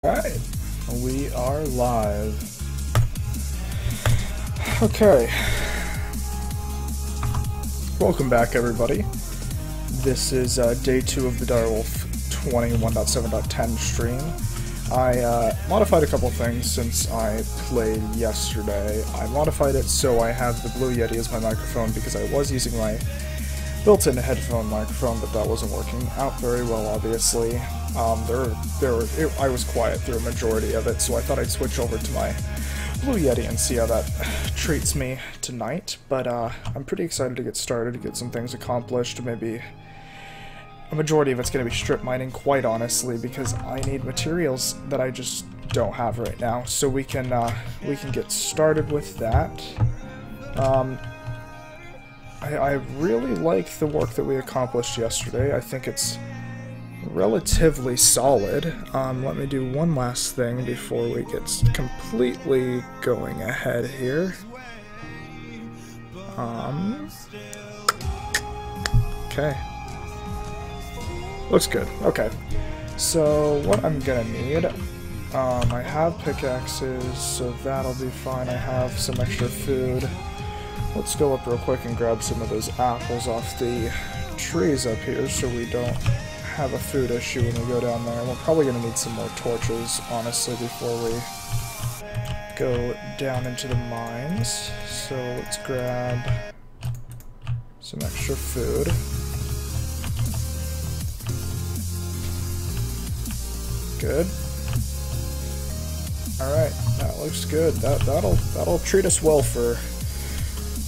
Alright, we are live. Okay. Welcome back, everybody. This is day 2 of the Direwolf20 1.7.10 stream. I modified a couple things since I played yesterday. I modified it so I have the Blue Yeti as my microphone because I was using my built-in headphone microphone, but that wasn't working out very well, obviously. I was quiet through a majority of it, so I thought I'd switch over to my Blue Yeti and see how that treats me tonight. But I'm pretty excited to get started, to get some things accomplished. Maybe a majority of it's going to be strip mining, quite honestly, because I need materials that I just don't have right now. So we can get started with that. I really like the work that we accomplished yesterday. I think it's relatively solid. Let me do one last thing before we get completely going ahead here. Okay. Looks good. Okay. So what I'm gonna need, I have pickaxes, so that'll be fine. I have some extra food. Let's go up real quick and grab some of those apples off the trees up here so we don't have a food issue when we go down there. We're probably going to need some more torches, honestly, before we go down into the mines. So let's grab some extra food. Good. Alright, that looks good. That'll treat us well for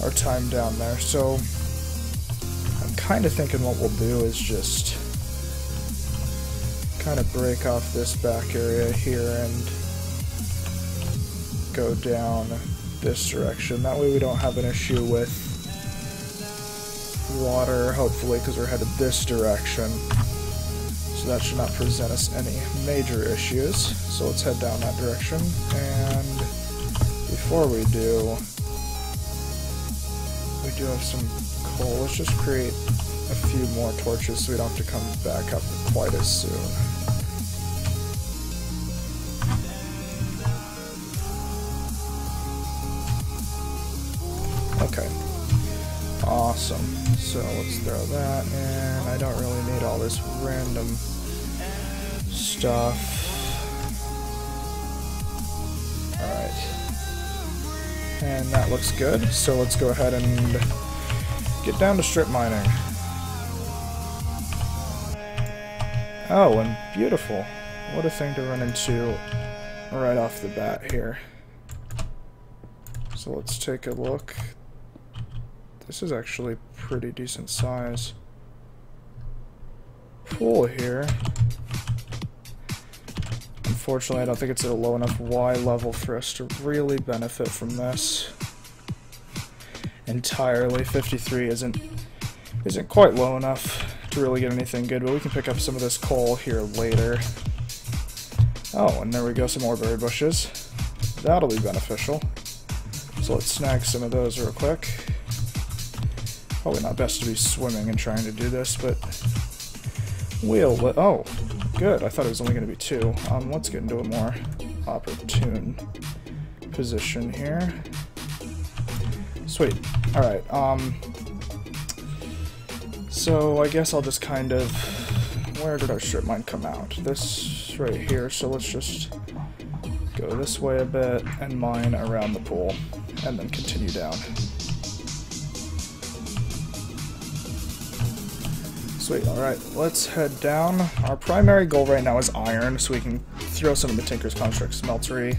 our time down there. So I'm kind of thinking what we'll do is just kind of break off this back area here and go down this direction. That way we don't have an issue with water, hopefully, because we're headed this direction. So that should not present us any major issues. So let's head down that direction. And before we do have some coal. Let's just create a few more torches so we don't have to come back up quite as soon. Okay. Awesome. So let's throw that in. I don't really need all this random stuff. Alright. And that looks good, so let's go ahead and get down to strip mining. Oh, and beautiful. What a thing to run into right off the bat here. So let's take a look. This is actually pretty decent size pool here. Unfortunately, I don't think it's at a low enough Y level for us to really benefit from this entirely. 53 isn't quite low enough to really get anything good, but we can pick up some of this coal here later. Oh, and there we go, some more berry bushes. That'll be beneficial. So let's snag some of those real quick. Probably not best to be swimming and trying to do this, but oh, good. I thought it was only going to be 2. Let's get into a more opportune position here. Sweet. Alright, so I guess I'll just kind of... Where did our strip mine come out? This right here, so let's just go this way a bit and mine around the pool, and then continue down. Sweet, alright, let's head down. Our primary goal right now is iron, so we can throw some of the Tinker's Construct Smeltery,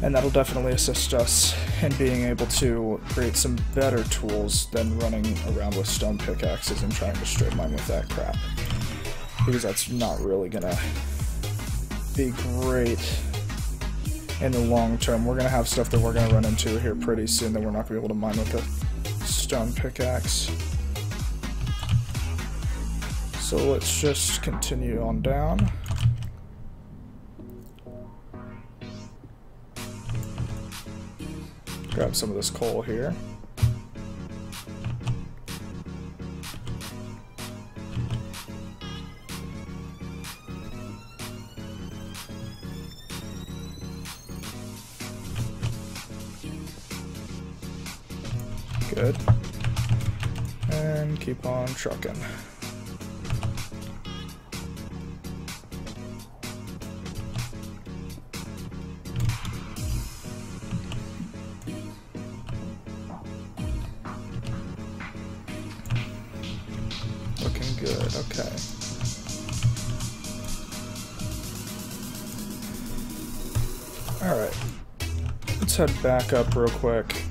and that'll definitely assist us in being able to create some better tools than running around with stone pickaxes and trying to strip mine with that crap. Because that's not really gonna be great in the long term. We're gonna have stuff that we're gonna run into here pretty soon that we're not gonna be able to mine with a stone pickaxe. So let's just continue on down. Grab some of this coal here. Good. And keep on trucking. Looking good, okay. Alright. Let's head back up real quick.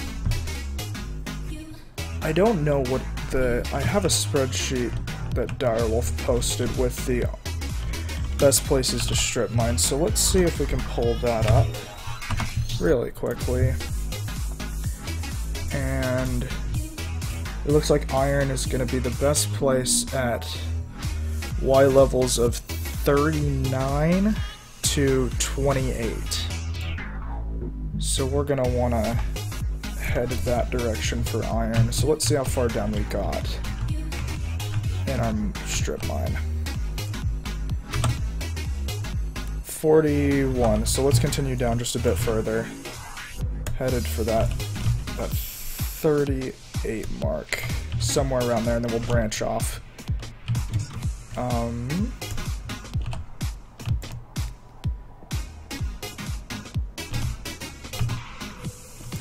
I don't know what I have a spreadsheet that Direwolf posted with the best places to strip mine, so let's see if we can pull that up really quickly. And it looks like iron is going to be the best place at Y levels of 39 to 28. So we're going to want to head that direction for iron. So let's see how far down we got in our strip mine. 41. So let's continue down just a bit further. Headed for that 38 mark. Somewhere around there, and then we'll branch off.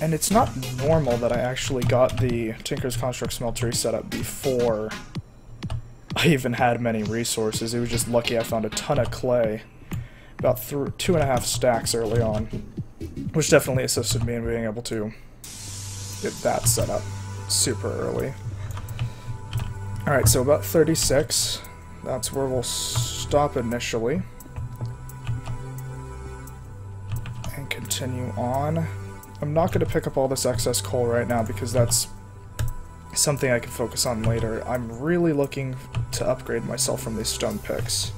And it's not normal that I actually got the Tinker's Construct Smeltery set up before I even had many resources. It was just lucky I found a ton of clay, about 2.5 stacks early on, which definitely assisted me in being able to get that set up super early. Alright, so about 36, that's where we'll stop initially, and continue on. I'm not going to pick up all this excess coal right now because that's something I can focus on later. I'm really looking to upgrade myself from these stone picks.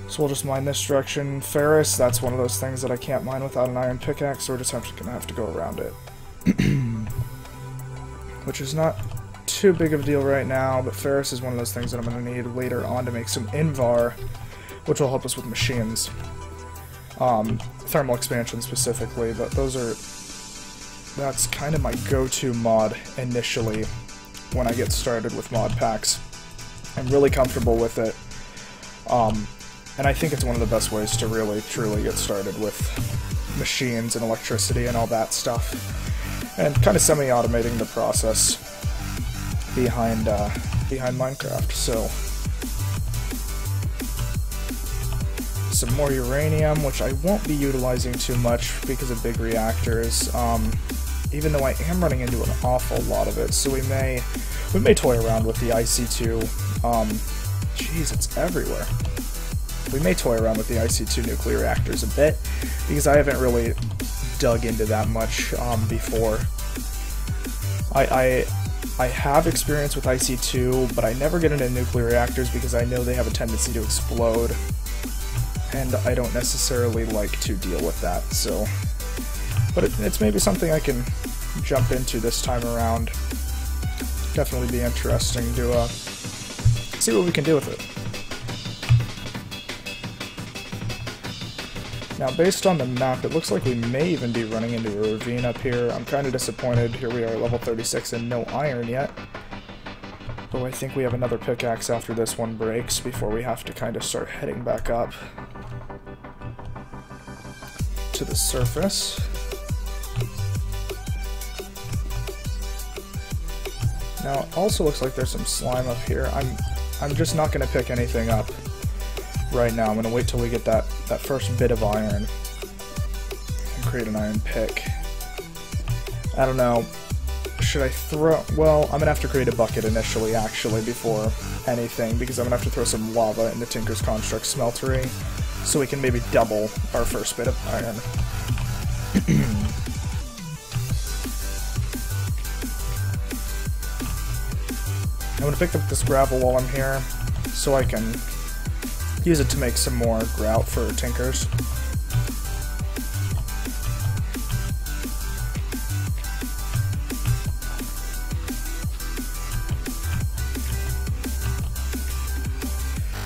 So we'll just mine this direction. Ferrous, that's one of those things that I can't mine without an iron pickaxe, so we're just going to have to go around it. Which is not too big of a deal right now, but ferrous is one of those things that I'm going to need later on to make some Invar, which will help us with machines. Thermal expansion specifically, but that's kind of my go-to mod initially when I get started with mod packs. I'm really comfortable with it, and I think it's one of the best ways to really, truly get started with machines and electricity and all that stuff, and kind of semi-automating the process behind Minecraft. So some more uranium, which I won't be utilizing too much because of big reactors, even though I am running into an awful lot of it, so we may toy around with the IC2, jeez, it's everywhere. We may toy around with the IC2 nuclear reactors a bit, because I haven't really dug into that much before. I have experience with IC2, but I never get into nuclear reactors because I know they have a tendency to explode, and I don't necessarily like to deal with that, so... But it's maybe something I can jump into this time around. Definitely be interesting to see what we can do with it. Now, based on the map, it looks like we may even be running into a ravine up here. I'm kind of disappointed. Here we are at level 36 and no iron yet. Though I think we have another pickaxe after this one breaks before we have to kind of start heading back up to the surface. Now, it also looks like there's some slime up here. I'm just not going to pick anything up right now. I'm going to wait till we get that first bit of iron and create an iron pick. I don't know. Should I throw... Well, I'm going to have to create a bucket initially, actually, before anything, because I'm going to have to throw some lava in the Tinker's Construct Smeltery, so we can maybe double our first bit of iron. I'm going to pick up this gravel while I'm here, so I can use it to make some more grout for Tinkers.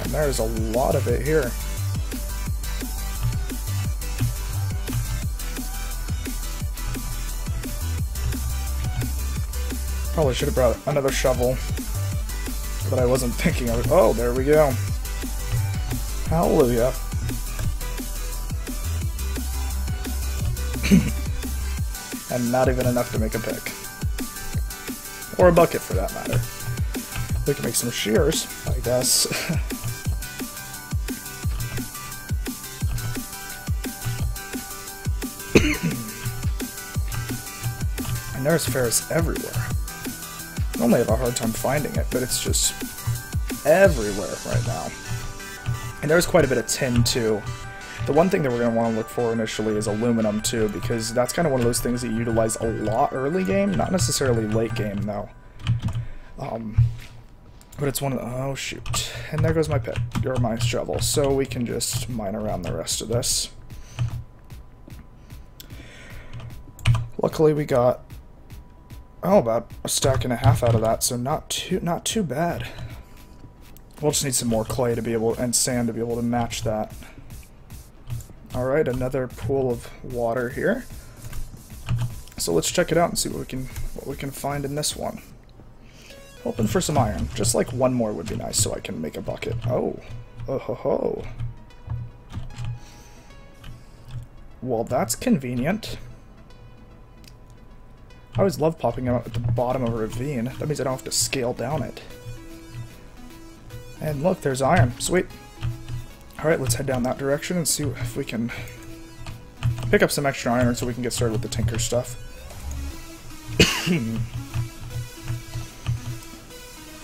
And there's a lot of it here. Probably should have brought another shovel, but I wasn't thinking of it. Oh, there we go. Hallelujah. And not even enough to make a pick. Or a bucket, for that matter. We can make some shears, I guess. And there's ferrous everywhere. I normally have a hard time finding it, but it's just everywhere right now. And there's quite a bit of tin, too. The one thing that we're going to want to look for initially is aluminum, too, because that's kind of one of those things that you utilize a lot early game, not necessarily late game, though. But it's one of the... Oh, shoot. And there goes my pick, or my shovel, so we can just mine around the rest of this. Luckily, we got... Oh, about a stack and a half out of that, so not too bad. We'll just need some more clay to be able, and sand to be able to match that. Alright, another pool of water here. So let's check it out and see what we can find in this one. Hoping for some iron. Just like one more would be nice so I can make a bucket. Oh. Oh ho ho. Well, that's convenient. I always love popping out at the bottom of a ravine. That means I don't have to scale down it. And look, there's iron. Sweet. Alright, let's head down that direction and see if we can pick up some extra iron so we can get started with the tinker stuff.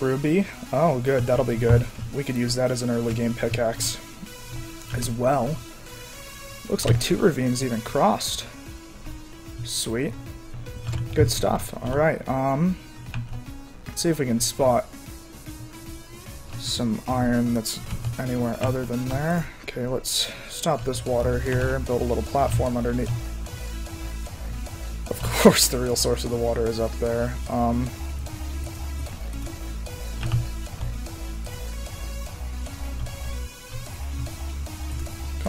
Ruby. Oh, good. That'll be good. We could use that as an early game pickaxe as well. Looks like 2 ravines even crossed. Sweet. Good stuff. Alright, let's see if we can spot some iron that's anywhere other than there. Okay, let's stop this water here and build a little platform underneath. Of course, the real source of the water is up there. Come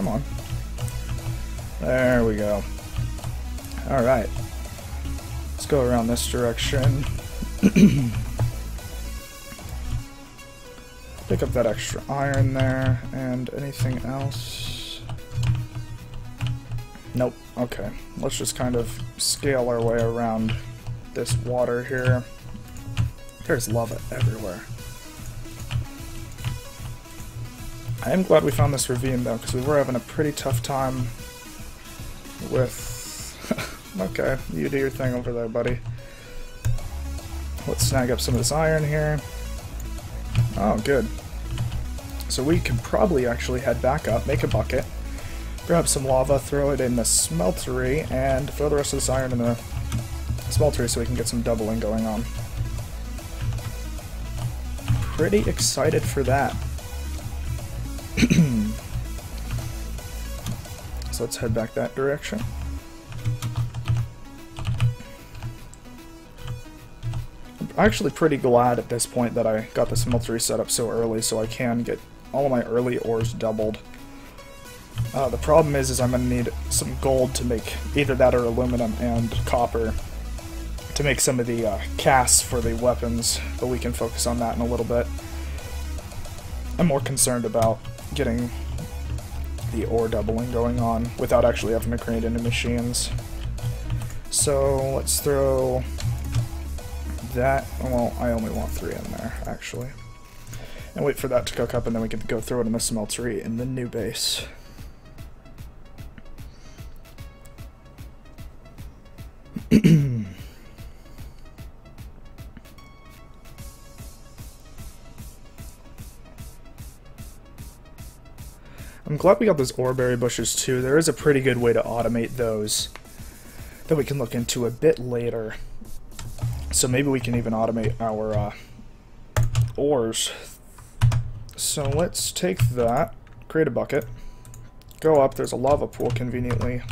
on. There we go. Alright. Let's go around this direction. Pick up that extra iron there, and anything else? Nope. Okay. Let's just kind of scale our way around this water here. There's lava everywhere. I am glad we found this ravine, though, because we were having a pretty tough time with... Okay, you do your thing over there, buddy. Let's snag up some of this iron here. Oh, good. So we can probably actually head back up, make a bucket, grab some lava, throw it in the smeltery, and throw the rest of this iron in the smeltery so we can get some doubling going on. Pretty excited for that. So let's head back that direction. I'm actually pretty glad at this point that I got the smeltery set up so early so I can get all of my early ores doubled. The problem is I'm going to need some gold to make either that or aluminum and copper to make some of the casts for the weapons, but we can focus on that in a little bit. I'm more concerned about getting the ore doubling going on without actually having to create any machines. So let's throw that. Well, I only want 3 in there, actually. And wait for that to cook up, and then we can go throw it in the smeltery in the new base. I'm glad we got those oreberry bushes too. There is a pretty good way to automate those that we can look into a bit later. So maybe we can even automate our ores. So let's take that, create a bucket, go up. There's a lava pool conveniently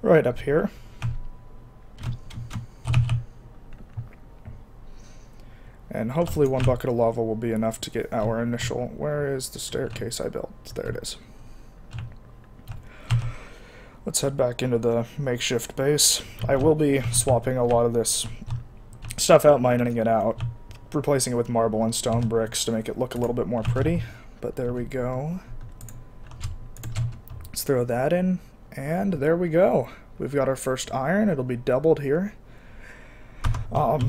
right up here. And hopefully 1 bucket of lava will be enough to get our initial... Where is the staircase I built? There it is. Let's head back into the makeshift base. I will be swapping a lot of this stuff out, mining it out, replacing it with marble and stone bricks to make it look a little bit more pretty. But there we go. Let's throw that in, and there we go. We've got our first iron. It'll be doubled here. We're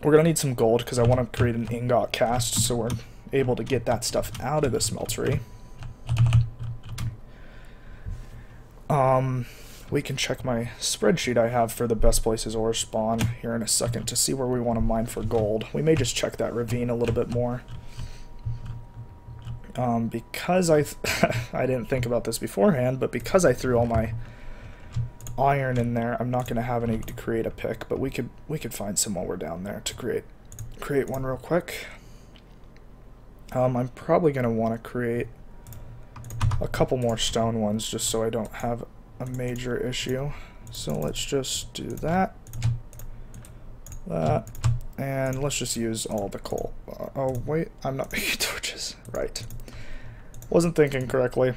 gonna need some gold because I want to create an ingot cast, so we're able to get that stuff out of the smeltery. We can check my spreadsheet I have for the best places ore spawn here in a second to see where we want to mine for gold. We may just check that ravine a little bit more. Because I didn't think about this beforehand, but because I threw all my iron in there, I'm not going to have any to create a pick, but we could find some while we're down there to create one real quick. I'm probably going to want to create a couple more stone ones just so I don't have a major issue. So let's just do that, and let's just use all the coal. Oh wait, I'm not making torches. Right. Wasn't thinking correctly.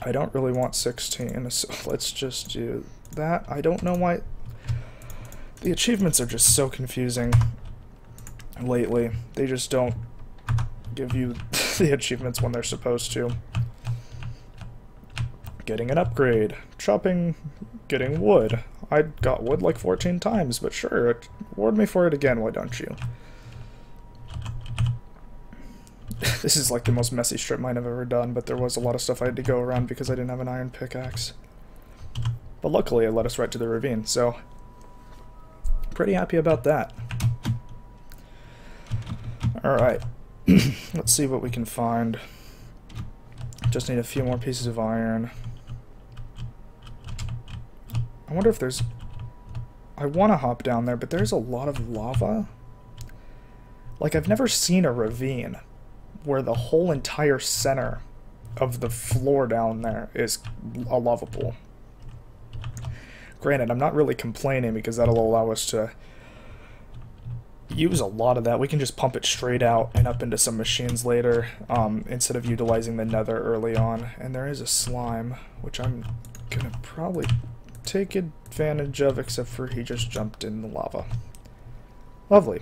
I don't really want 16, so let's just do that. I don't know why the achievements are just so confusing lately. They just don't give you the achievements when they're supposed to. Getting an upgrade, chopping, getting wood. I got wood like 14 times, but sure, reward me for it again, why don't you? This is like the most messy strip mine I've ever done, but there was a lot of stuff I had to go around because I didn't have an iron pickaxe. But luckily it led us right to the ravine, so pretty happy about that. Alright, let's see what we can find. Just need a few more pieces of iron. I wonder if there's... I want to hop down there, but there's a lot of lava. Like, I've never seen a ravine where the whole entire center of the floor down there is a lava pool. Granted, I'm not really complaining because that'll allow us to use a lot of that. We can just pump it straight out and up into some machines later, instead of utilizing the nether early on. And there is a slime, which I'm gonna probably take advantage of, except for he just jumped in the lava. Lovely.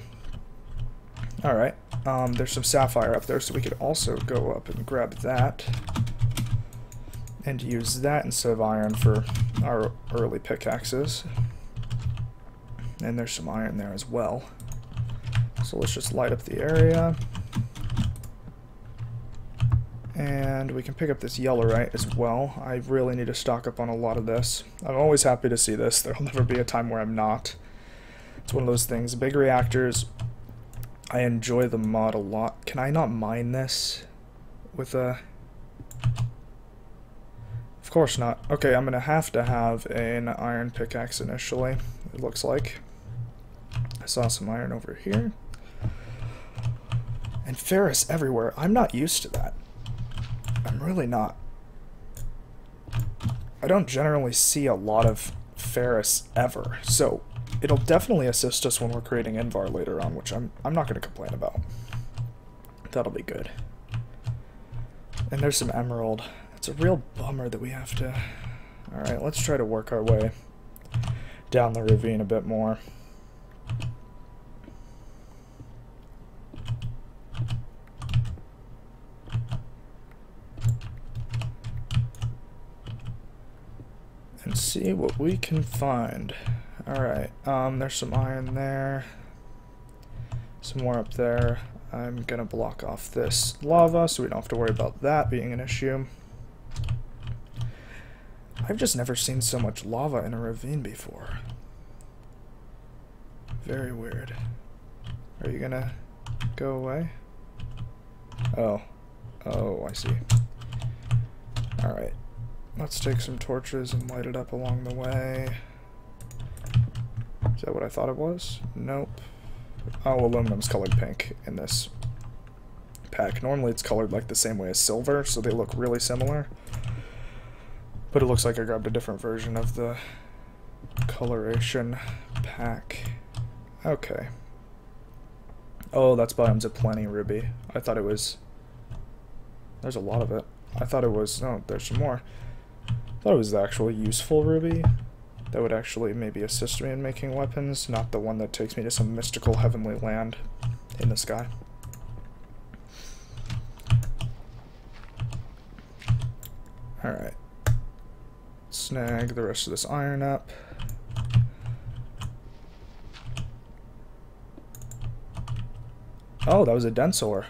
Alright, there's some sapphire up there, so we could also go up and grab that and use that instead of iron for our early pickaxes. And there's some iron there as well. So let's just light up the area. And we can pick up this yellowite as well. I really need to stock up on a lot of this. I'm always happy to see this. There'll never be a time where I'm not. It's one of those things. Big reactors, I enjoy the mod a lot. Can I not mine this with a... Of course not. Okay, I'm gonna have to have an iron pickaxe initially, it looks like. I saw some iron over here. And ferrous everywhere. I'm not used to that. I'm really not. I don't generally see a lot of ferrous ever, so it'll definitely assist us when we're creating Invar later on, which I'm not going to complain about. That'll be good. And there's some emerald. It's a real bummer that we have to... Alright, let's try to work our way down the ravine a bit more. And see what we can find. Alright, there's some iron there. Some more up there. I'm gonna block off this lava so we don't have to worry about that being an issue. I've just never seen so much lava in a ravine before. Very weird. Are you gonna go away? Oh. Oh, I see. Alright. Let's take some torches and light it up along the way. Is that what I thought it was? Nope. Oh, aluminum's colored pink in this pack. Normally it's colored like the same way as silver, so they look really similar. But it looks like I grabbed a different version of the coloration pack. Okay. Oh, that's Biomes of Plenty Ruby. I thought it was... There's a lot of it. I thought it was... Oh, there's some more. I thought it was the actual useful ruby, that would actually maybe assist me in making weapons, not the one that takes me to some mystical heavenly land in the sky. Alright. Snag the rest of this iron up. Oh, that was a dense ore.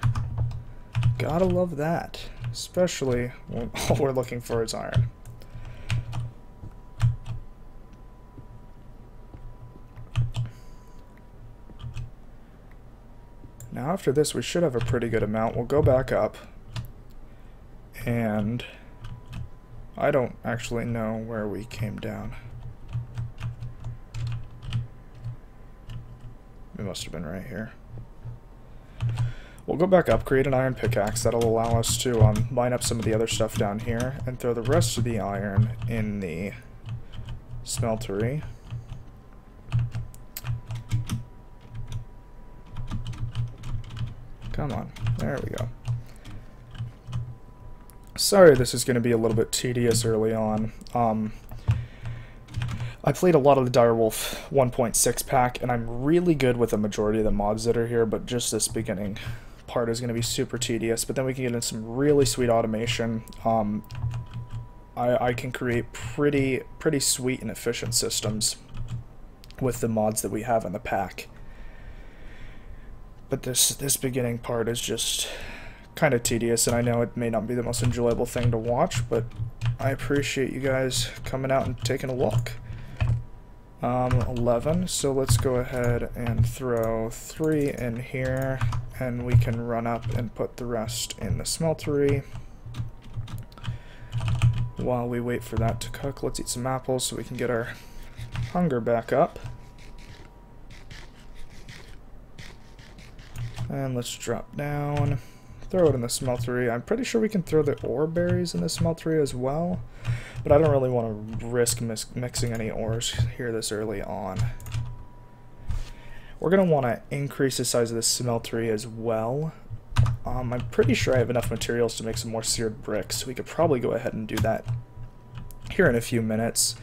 Gotta love that. Especially when all we're looking for is iron. Now after this we should have a pretty good amount. We'll go back up. And I don't actually know where we came down. It must have been right here. We'll go back up, create an iron pickaxe. That'll allow us to mine up some of the other stuff down here and throw the rest of the iron in the smeltery. Come on, there we go. Sorry this is going to be a little bit tedious early on. I played a lot of the Direwolf 1.6 pack, and I'm really good with the majority of the mods that are here, but just this beginning part is going to be super tedious. But then we can get into some really sweet automation. I can create pretty sweet and efficient systems with the mods that we have in the pack. But this beginning part is just kind of tedious, and I know it may not be the most enjoyable thing to watch, but I appreciate you guys coming out and taking a look. 11, so let's go ahead and throw 3 in here, and we can run up and put the rest in the smeltery. While we wait for that to cook, let's eat some apples so we can get our hunger back up. And let's drop down, throw it in the smeltery. I'm pretty sure we can throw the ore berries in the smeltery as well, but I don't really want to risk mixing any ores here this early on. We're going to want to increase the size of the smeltery as well. I'm pretty sure I have enough materials to make some more seared bricks, so we could probably go ahead and do that here in a few minutes.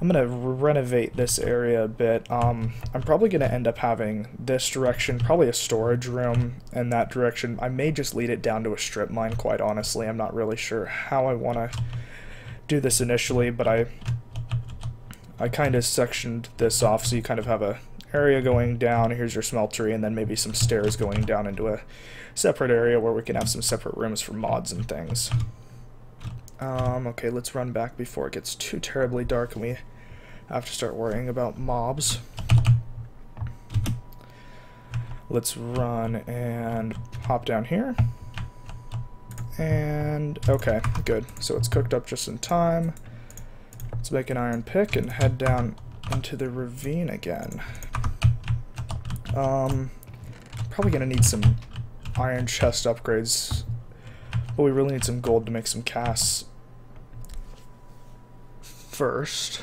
I'm going to renovate this area a bit. I'm probably going to end up having this direction, probably a storage room, and that direction. I may just lead it down to a strip mine, quite honestly. I'm not really sure how I want to do this initially, but I kind of sectioned this off so you kind of have a area going down. Here's your smeltery, and then maybe some stairs going down into a separate area where we can have some separate rooms for mods and things. Okay, let's run back before it gets too terribly dark and we have to start worrying about mobs. Let's run and hop down here. And, okay, good. So it's cooked up just in time. Let's make an iron pick and head down into the ravine again. Probably gonna need some iron chest upgrades, but we really need some gold to make some casts first.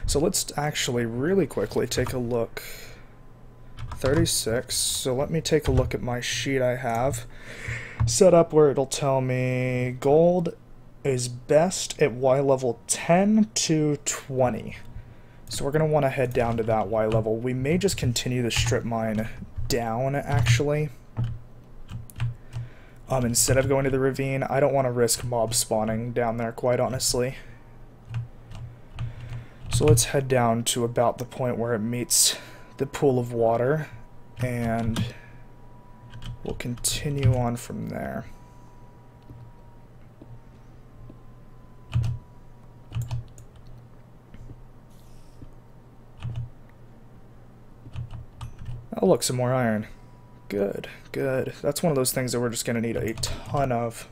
So let's actually really quickly take a look. 36, so let me take a look at my sheet I have set up where it'll tell me gold is best at Y level 10 to 20. So we're going to want to head down to that Y level. We may just continue the strip mine down, actually. Instead of going to the ravine. I don't want to risk mob spawning down there, quite honestly. So let's head down to about the point where it meets the pool of water, and we'll continue on from there. Oh look, some more iron. Good, good. That's one of those things that we're just gonna need a ton of.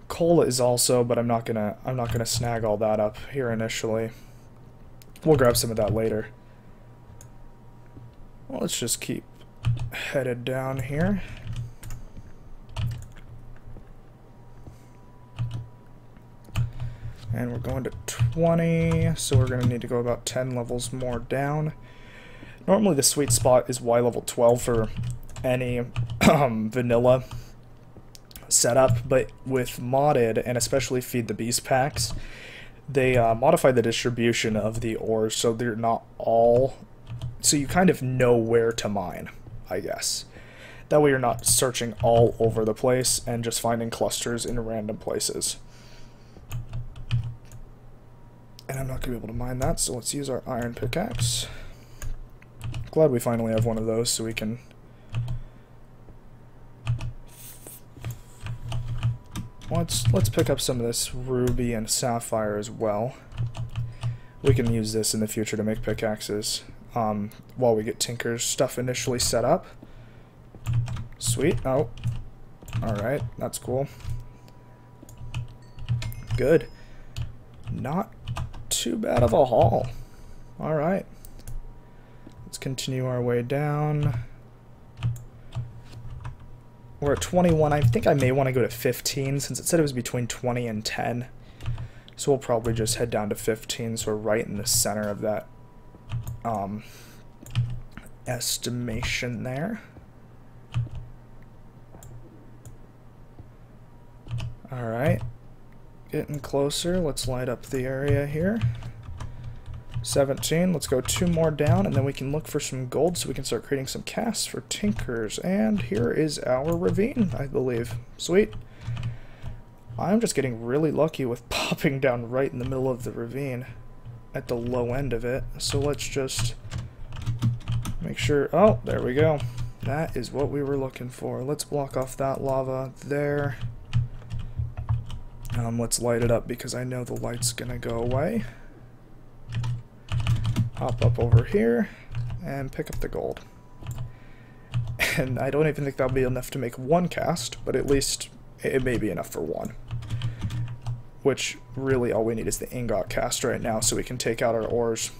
Coal is also, but I'm not gonna snag all that up here initially. We'll grab some of that later. Well, let's just keep headed down here. And we're going to 20, so we're going to need to go about 10 levels more down. Normally the sweet spot is Y level 12 for any vanilla setup, but with modded and especially Feed the Beast packs, they modified the distribution of the ores so they're not all... So you kind of know where to mine, I guess. That way you're not searching all over the place and just finding clusters in random places. And I'm not going to be able to mine that, so let's use our iron pickaxe. Glad we finally have one of those so we can... Let's pick up some of this ruby and sapphire as well. We can use this in the future to make pickaxes while we get Tinker's stuff initially set up. Sweet. Oh. Alright, that's cool. Good. Not too bad of a haul. Alright. Let's continue our way down. We're at 21. I think I may want to go to 15 since it said it was between 20 and 10. So we'll probably just head down to 15 so we're right in the center of that estimation there. Alright. Getting closer. Let's light up the area here. 17. Let's go 2 more down, and then we can look for some gold so we can start creating some casts for Tinkers. And here is our ravine, I believe. Sweet. I'm just getting really lucky with popping down right in the middle of the ravine at the low end of it. So let's just make sure... Oh, there we go. That is what we were looking for. Let's block off that lava there. Let's light it up because I know the light's gonna go away. Hop up over here and pick up the gold. And I don't even think that'll be enough to make 1 cast, but at least it may be enough for 1. Which really all we need is the ingot cast right now so we can take out our ores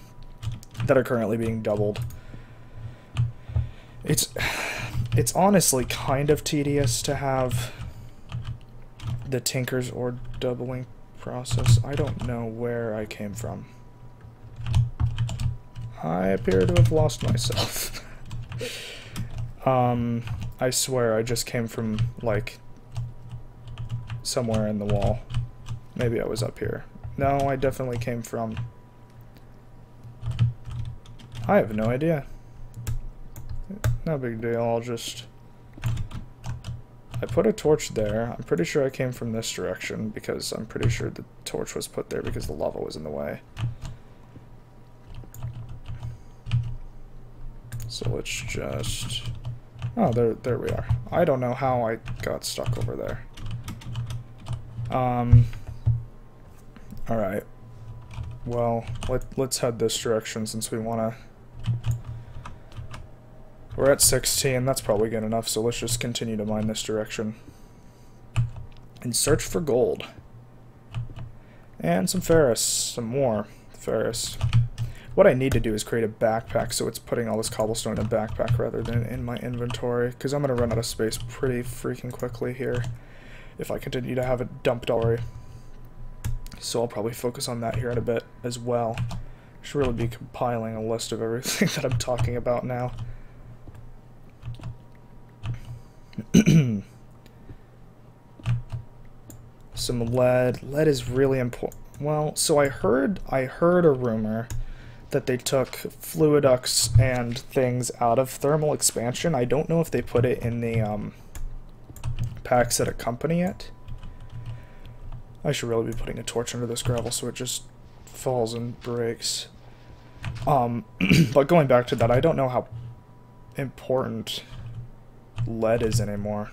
that are currently being doubled. It's honestly kind of tedious to have the Tinker's ore doubling process. I don't know where I came from. I appear to have lost myself. I swear I just came from, like, somewhere in the wall. Maybe I was up here. No, I definitely came from... I have no idea. No big deal, I'll just... I put a torch there. I'm pretty sure I came from this direction because I'm pretty sure the torch was put there because the lava was in the way. So let's just... Oh, there we are. I don't know how I got stuck over there. Alright. Well, let's head this direction since we want to... We're at 16, that's probably good enough, so let's just continue to mine this direction. And search for gold. And some ferrous, some more ferrous. What I need to do is create a backpack so it's putting all this cobblestone in a backpack rather than in my inventory, because I'm going to run out of space pretty freaking quickly here if I continue to have it dumped already. So I'll probably focus on that here in a bit as well. I should really be compiling a list of everything that I'm talking about now. Some lead. Lead is really important. Well, so I heard a rumor that they took fluidux and things out of thermal expansion. I don't know if they put it in the packs that accompany it. I should really be putting a torch under this gravel so it just falls and breaks. But going back to that, I don't know how important lead is anymore,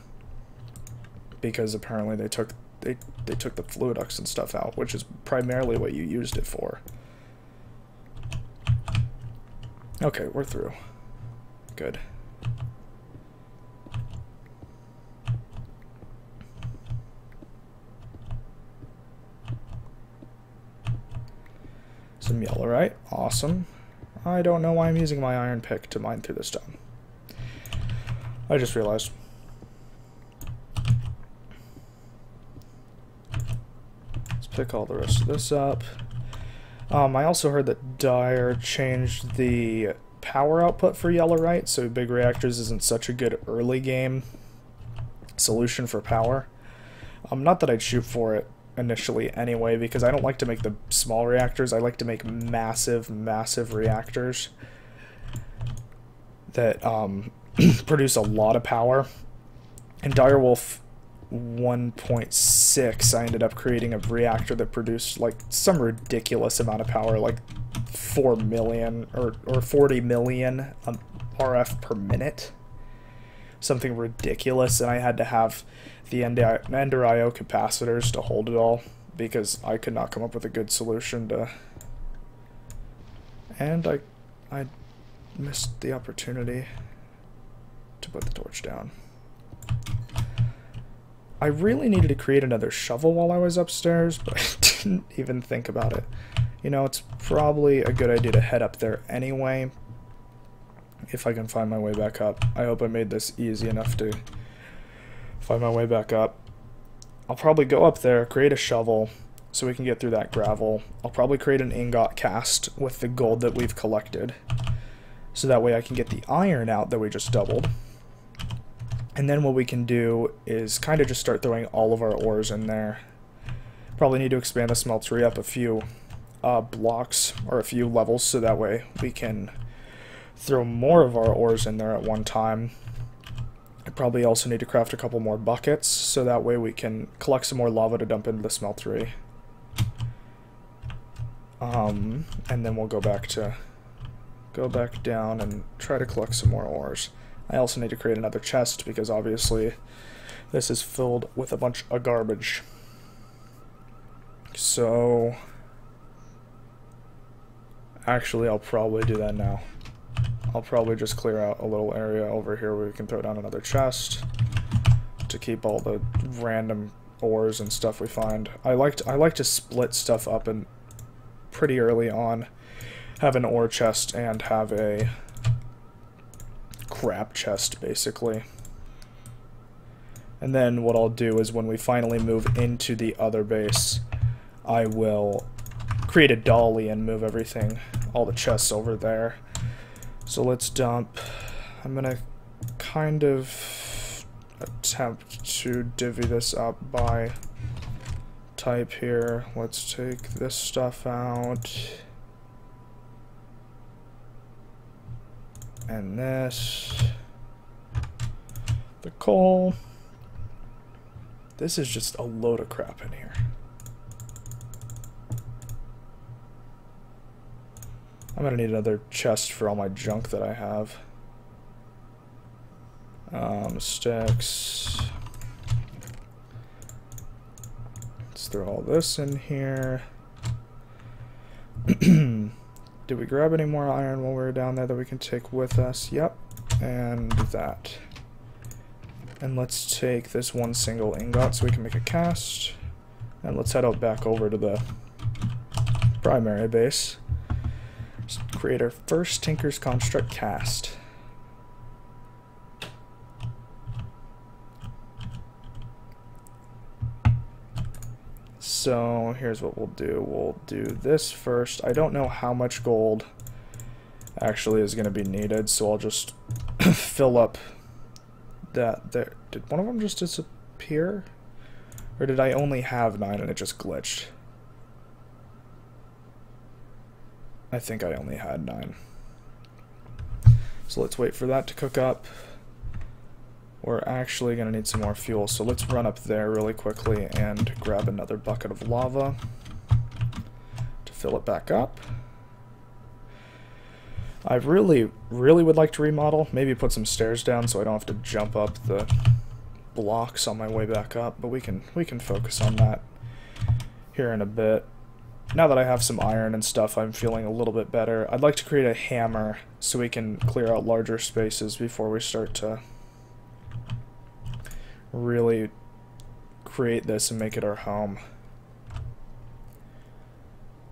because apparently they took the fluidux and stuff out, which is primarily what you used it for. Okay, we're through. Good. Some yellowite. Awesome. I don't know why I'm using my iron pick to mine through the stone. I just realized. Let's pick all the rest of this up. I also heard that Dire changed the power output for yellowite, so big reactors isn't such a good early game solution for power. Not that I'd shoot for it initially anyway, because I don't like to make the small reactors. I like to make massive, massive reactors that produce a lot of power. In Direwolf 1.6, I ended up creating a reactor that produced like some ridiculous amount of power, like 4 million or 40 million RF per minute. Something ridiculous, and I had to have the Ender IO capacitors to hold it all because I could not come up with a good solution to. And I missed the opportunity to put the torch down. I really needed to create another shovel while I was upstairs, but I didn't even think about it. You know, it's probably a good idea to head up there anyway, if I can find my way back up. I hope I made this easy enough to find my way back up. I'll probably go up there, create a shovel, so we can get through that gravel. I'll probably create an ingot cast with the gold that we've collected, so that way I can get the iron out that we just doubled. And then what we can do is kind of just start throwing all of our ores in there. Probably need to expand the smeltery up a few blocks or a few levels, so that way we can throw more of our ores in there at one time. I probably also need to craft a couple more buckets, so that way we can collect some more lava to dump into the smeltery. And then we'll go back down and try to collect some more ores. I also need to create another chest because obviously this is filled with a bunch of garbage. So actually I'll probably do that now. I'll probably just clear out a little area over here where we can throw down another chest to keep all the random ores and stuff we find. I like to split stuff up and pretty early on have an ore chest and have a crap chest, basically. And then what I'll do is when we finally move into the other base, I will create a dolly and move everything, all the chests over there. So let's dump. I'm gonna kind of attempt to divvy this up by type here. Let's take this stuff out. And this. The coal. This is just a load of crap in here. I'm gonna need another chest for all my junk that I have. Sticks. Let's throw all this in here. Did we grab any more iron while we were down there that we can take with us? Yep. And that. And let's take this one single ingot so we can make a cast. And let's head out back over to the primary base. Let's create our first Tinker's Construct cast. So here's what we'll do. We'll do this first. I don't know how much gold actually is going to be needed, so I'll just fill up that there. Did one of them just disappear? Or did I only have 9 and it just glitched? I think I only had 9. So let's wait for that to cook up. We're actually going to need some more fuel, so let's run up there really quickly and grab another bucket of lava to fill it back up. I really would like to remodel, maybe put some stairs down so I don't have to jump up the blocks on my way back up, but we can focus on that here in a bit. Now that I have some iron and stuff, I'm feeling a little bit better. I'd like to create a hammer so we can clear out larger spaces before we start to really create this and make it our home.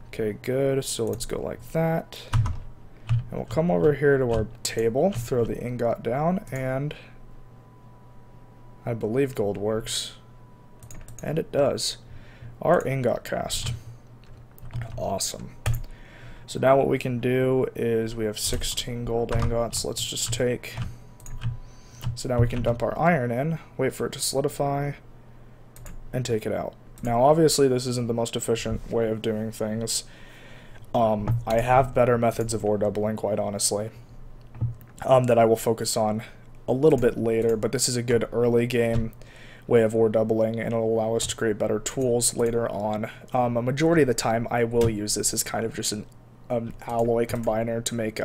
Okay, good. So let's go like that. And we'll come over here to our table, throw the ingot down, and I believe gold works. And it does. Our ingot cast. Awesome. So now what we can do is we have 16 gold ingots. Let's just take... So now we can dump our iron in, wait for it to solidify, and take it out. Now, obviously, this isn't the most efficient way of doing things. I have better methods of ore doubling, quite honestly, that I will focus on a little bit later, but this is a good early game way of ore doubling, and it'll allow us to create better tools later on. A majority of the time, I will use this as kind of just an alloy combiner to make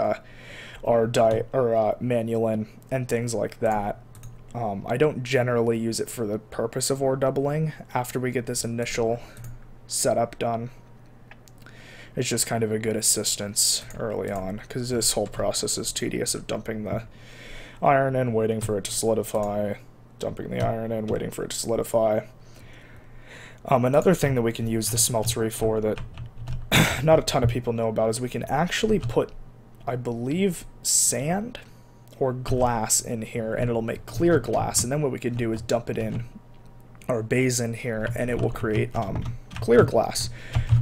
our manulin and things like that. I don't generally use it for the purpose of ore doubling after we get this initial setup done. It's just kind of a good assistance early on, because this whole process is tedious of dumping the iron in, waiting for it to solidify, dumping the iron in, waiting for it to solidify. Another thing that we can use the smeltery for that not a ton of people know about is we can actually put, I believe, sand or glass in here, and it'll make clear glass, and then what we can do is dump it in our base in here, and it will create clear glass,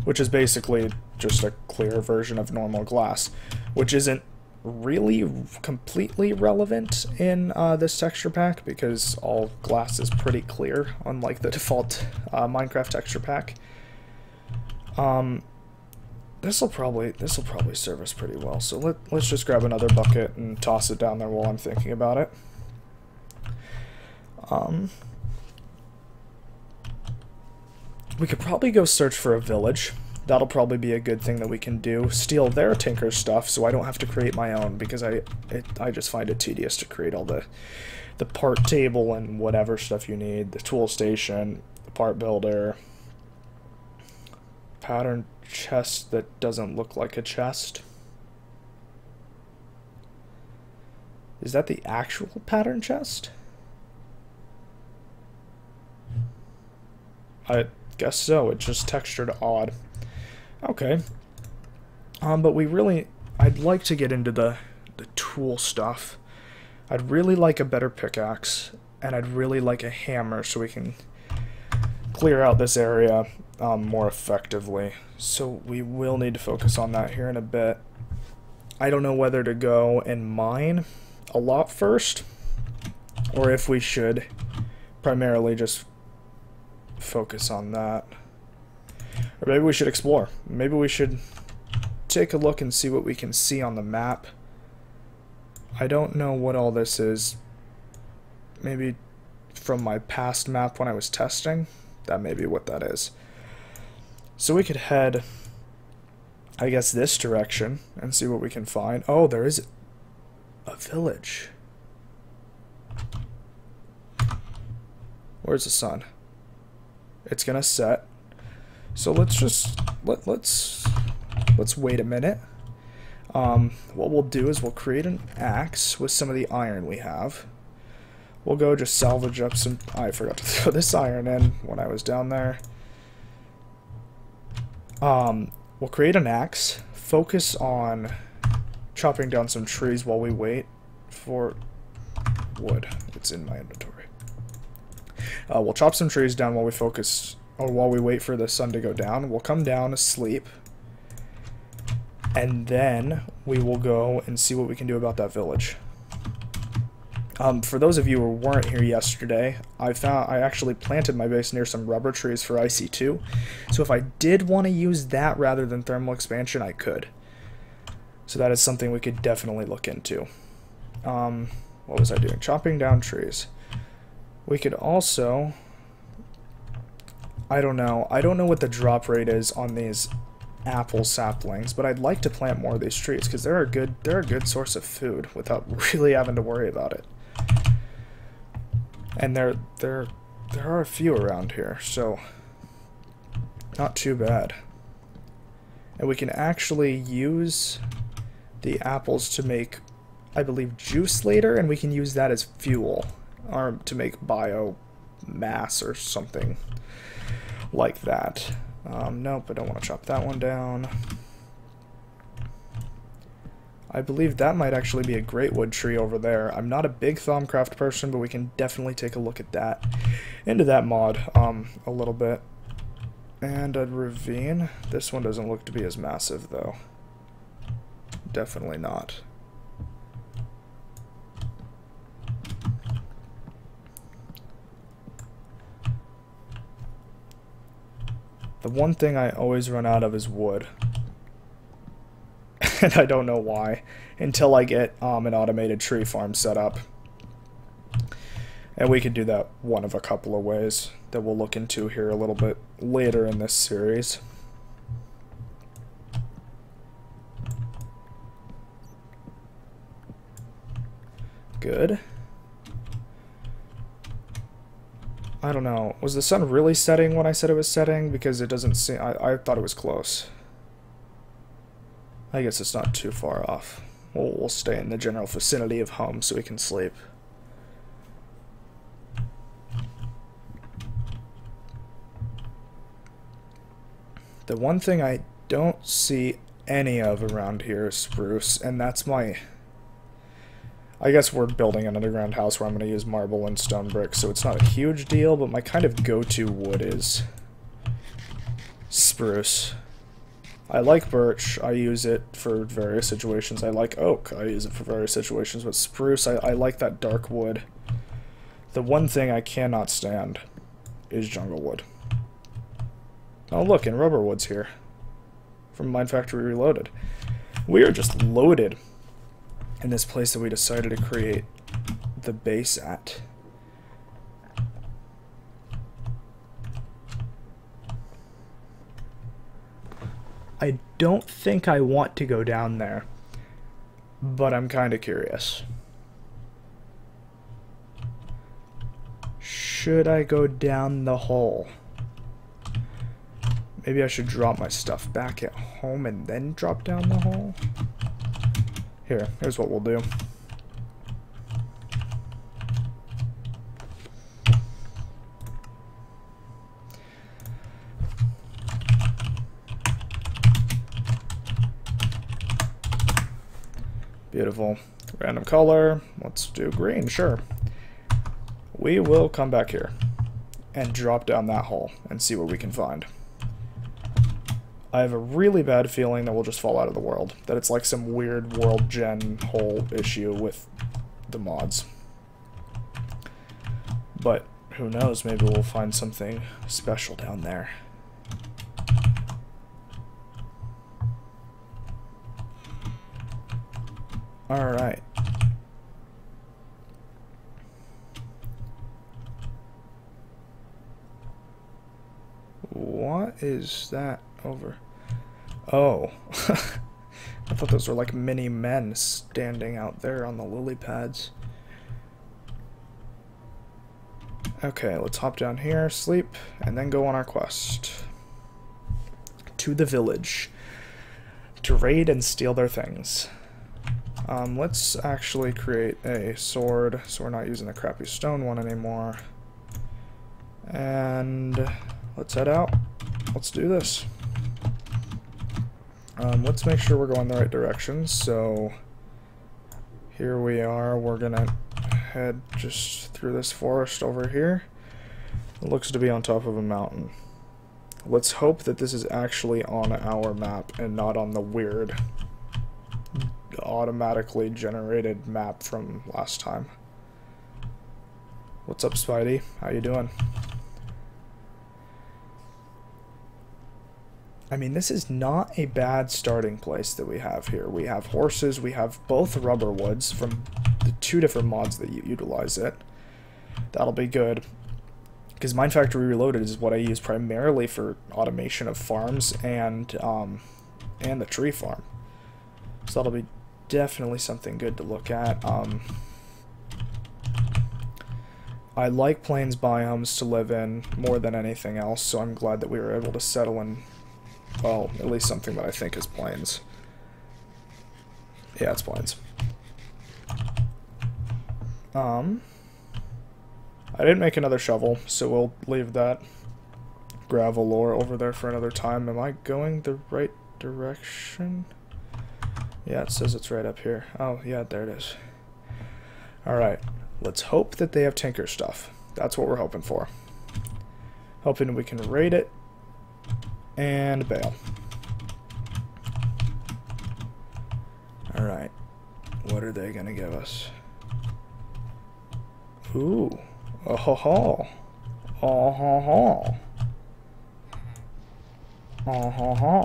which is basically just a clear version of normal glass, which isn't really completely relevant in this texture pack because all glass is pretty clear, unlike the default Minecraft texture pack. This will probably serve us pretty well. So let's just grab another bucket and toss it down there while I'm thinking about it. We could probably go search for a village. That'll probably be a good thing that we can do. Steal their tinker stuff so I don't have to create my own, because I just find it tedious to create all the part table and whatever stuff you need. The tool station, the part builder, pattern chest that doesn't look like a chest. Is that the actual pattern chest? I guess so. It's just textured odd. Okay. But I'd like to get into the tool stuff. I'd really like a better pickaxe, and I'd really like a hammer so we can clear out this area more effectively. So we will need to focus on that here in a bit. I don't know whether to go and mine a lot first, or if we should primarily just focus on that. Or maybe we should explore. Maybe we should take a look and see what we can see on the map. I don't know what all this is. Maybe from my past map when I was testing. That may be what that is. So we could head, I guess, this direction and see what we can find. Oh, there is a village. Where's the sun? It's gonna set. So let's just let's wait a minute. What we'll do is we'll create an axe with some of the iron we have. We'll go just salvage up some... I forgot to throw this iron in when I was down there. We'll create an axe, focus on chopping down some trees while we wait for wood. It's in my inventory. We'll chop some trees down while we focus, or while we wait for the sun to go down. We'll come down, asleep, and then we will go and see what we can do about that village. For those of you who weren't here yesterday, I actually planted my base near some rubber trees for IC2, so if I did want to use that rather than thermal expansion, I could. So that is something we could definitely look into. What was I doing? Chopping down trees. We could also... I don't know what the drop rate is on these apple saplings, but I'd like to plant more of these trees because they're a good source of food without really having to worry about it. And there are a few around here, so not too bad. And we can actually use the apples to make, I believe, juice later, and we can use that as fuel, or to make biomass or something like that. Nope, I don't want to chop that one down. I believe that might actually be a great wood tree over there. I'm not a big Thaumcraft person, but we can definitely take a look at that, into that mod, a little bit. And a ravine. This one doesn't look to be as massive, though. Definitely not. The one thing I always run out of is wood. And I don't know why, until I get an automated tree farm set up. And we can do that one of a couple of ways that we'll look into here a little bit later in this series. Good. I don't know. Was the sun really setting when I said it was setting? Because it doesn't seem... I thought it was close. I guess it's not too far off. We'll stay in the general vicinity of home so we can sleep. The one thing I don't see any of around here is spruce, and that's my... I guess we're building an underground house where I'm going to use marble and stone bricks, so it's not a huge deal, but my kind of go-to wood is spruce. I like birch, I use it for various situations. I like oak, I use it for various situations, but spruce, I like that dark wood. The one thing I cannot stand is jungle wood. Oh look, and rubber wood's here. From Mine Factory Reloaded. We are just loaded in this place that we decided to create the base at. I don't think I want to go down there, but I'm kind of curious. Should I go down the hole? Maybe I should drop my stuff back at home and then drop down the hole? Here's what we'll do. Beautiful. Random color. Let's do green, sure. We will come back here and drop down that hole and see what we can find. I have a really bad feeling that we'll just fall out of the world. That it's like some weird world gen hole issue with the mods. But who knows, maybe we'll find something special down there. Alright. What is that over? Oh. I thought those were like mini men standing out there on the lily pads. Okay, let's hop down here, sleep, and then go on our quest. To the village. To raid and steal their things. Let's actually create a sword, so we're not using the crappy stone one anymore. And let's head out. Let's do this. Let's make sure we're going the right direction. So here we are. We're gonna head just through this forest over here. It looks to be on top of a mountain. Let's hope that this is actually on our map and not on the weird automatically generated map from last time. What's up, Spidey? How you doing? I mean, this is not a bad starting place that we have here. We have horses, we have both rubber woods from the two different mods that utilize it. That'll be good. Because Mine Factory Reloaded is what I use primarily for automation of farms and the tree farm. So that'll be definitely something good to look at. I like plains biomes to live in more than anything else, so I'm glad that we were able to settle in, well, at least something that I think is plains. Yeah, it's plains. I didn't make another shovel, so we'll leave that gravel ore over there for another time. Am I going the right direction? Yeah, it says it's right up here. Oh, yeah, there it is. Alright, let's hope that they have tinker stuff. That's what we're hoping for. Hoping we can raid it and bail. Alright, what are they gonna give us? Ooh, oh ho ho. Oh ho ho. Uh-huh.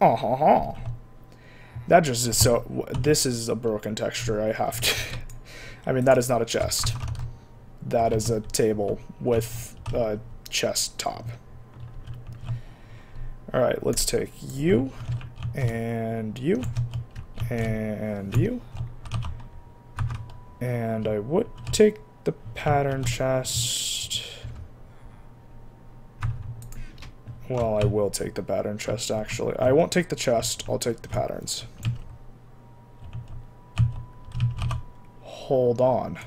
Uh-huh. That just is so... This is a broken texture, I have to... I mean, that is not a chest. That is a table with a chest top. Alright, let's take you, and you, and you. And I would take the pattern chest. Well, I will take the pattern chest, actually. I won't take the chest, I'll take the patterns. Hold on.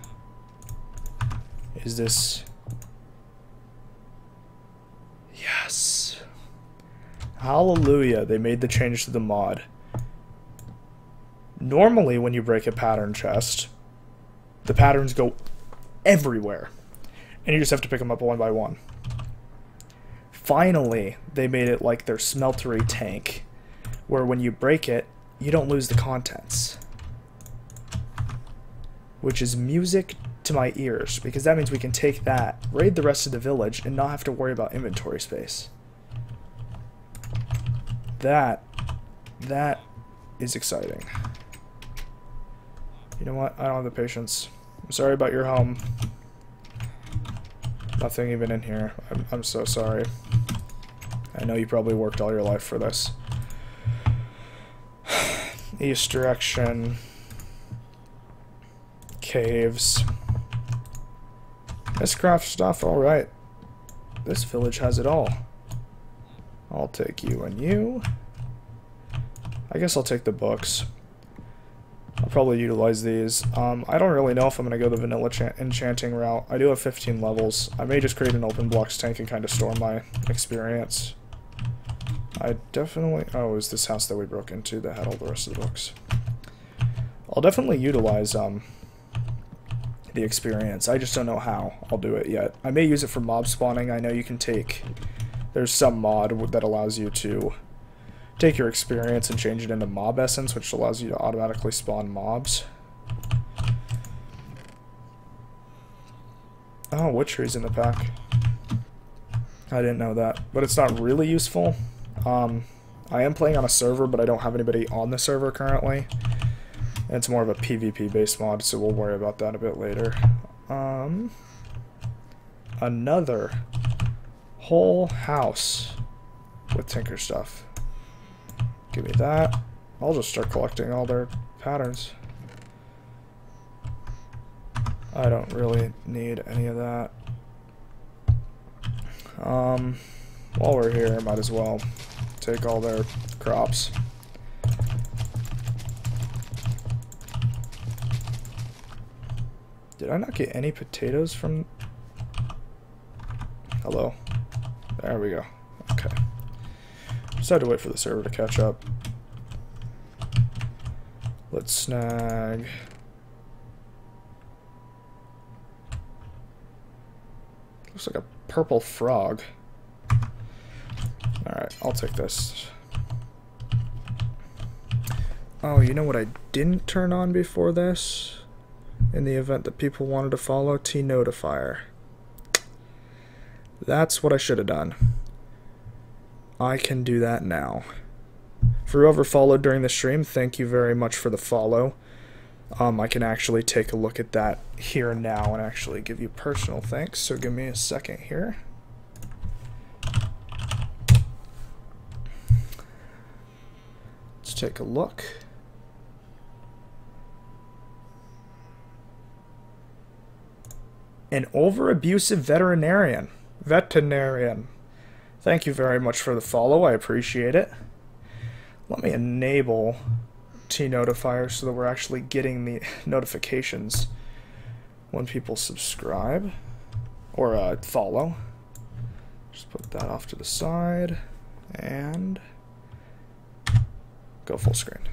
Is this... Yes. Hallelujah, they made the change to the mod. Normally, when you break a pattern chest, the patterns go everywhere. And you just have to pick them up one by one. Finally, they made it like their smeltery tank, where when you break it, you don't lose the contents. Which is music to my ears, because that means we can take that, raid the rest of the village, and not have to worry about inventory space. That is exciting. You know what? I don't have the patience. I'm sorry about your home. Nothing even in here. I'm so sorry. I know you probably worked all your life for this. East direction. Caves. Mistcraft stuff, alright. This village has it all. I'll take you and you. I guess I'll take the books. I'll probably utilize these. I don't really know if I'm going to go the vanilla enchanting route. I do have 15 levels. I may just create an open blocks tank and kind of store my experience. I definitely... Oh, it was this house that we broke into that had all the rest of the books. I'll definitely utilize the experience. I just don't know how I'll do it yet. I may use it for mob spawning. I know you can take... There's some mod that allows you to take your experience and change it into mob essence, which allows you to automatically spawn mobs. Oh, Witchery's in the pack. I didn't know that, but it's not really useful. I am playing on a server, but I don't have anybody on the server currently. And it's more of a PvP based mod, so we'll worry about that a bit later. Another whole house with Tinker stuff. Give me that. I'll just start collecting all their patterns. I don't really need any of that. While we're here, might as well take all their crops. Did I not get any potatoes from... Hello? There we go. Okay. Just had to wait for the server to catch up. Let's snag... Looks like a purple frog. Alright, I'll take this. Oh, you know what I didn't turn on before this? In the event that people wanted to follow, T-Notifier. That's what I should have done. I can do that now. For whoever followed during the stream, thank you very much for the follow. I can actually take a look at that here and now and actually give you personal thanks, so give me a second here. Let's take a look. An over-abusive veterinarian. Thank you very much for the follow. I appreciate it. Let me enable T-Notifier so that we're actually getting the notifications when people subscribe or follow. Just put that off to the side and go full screen.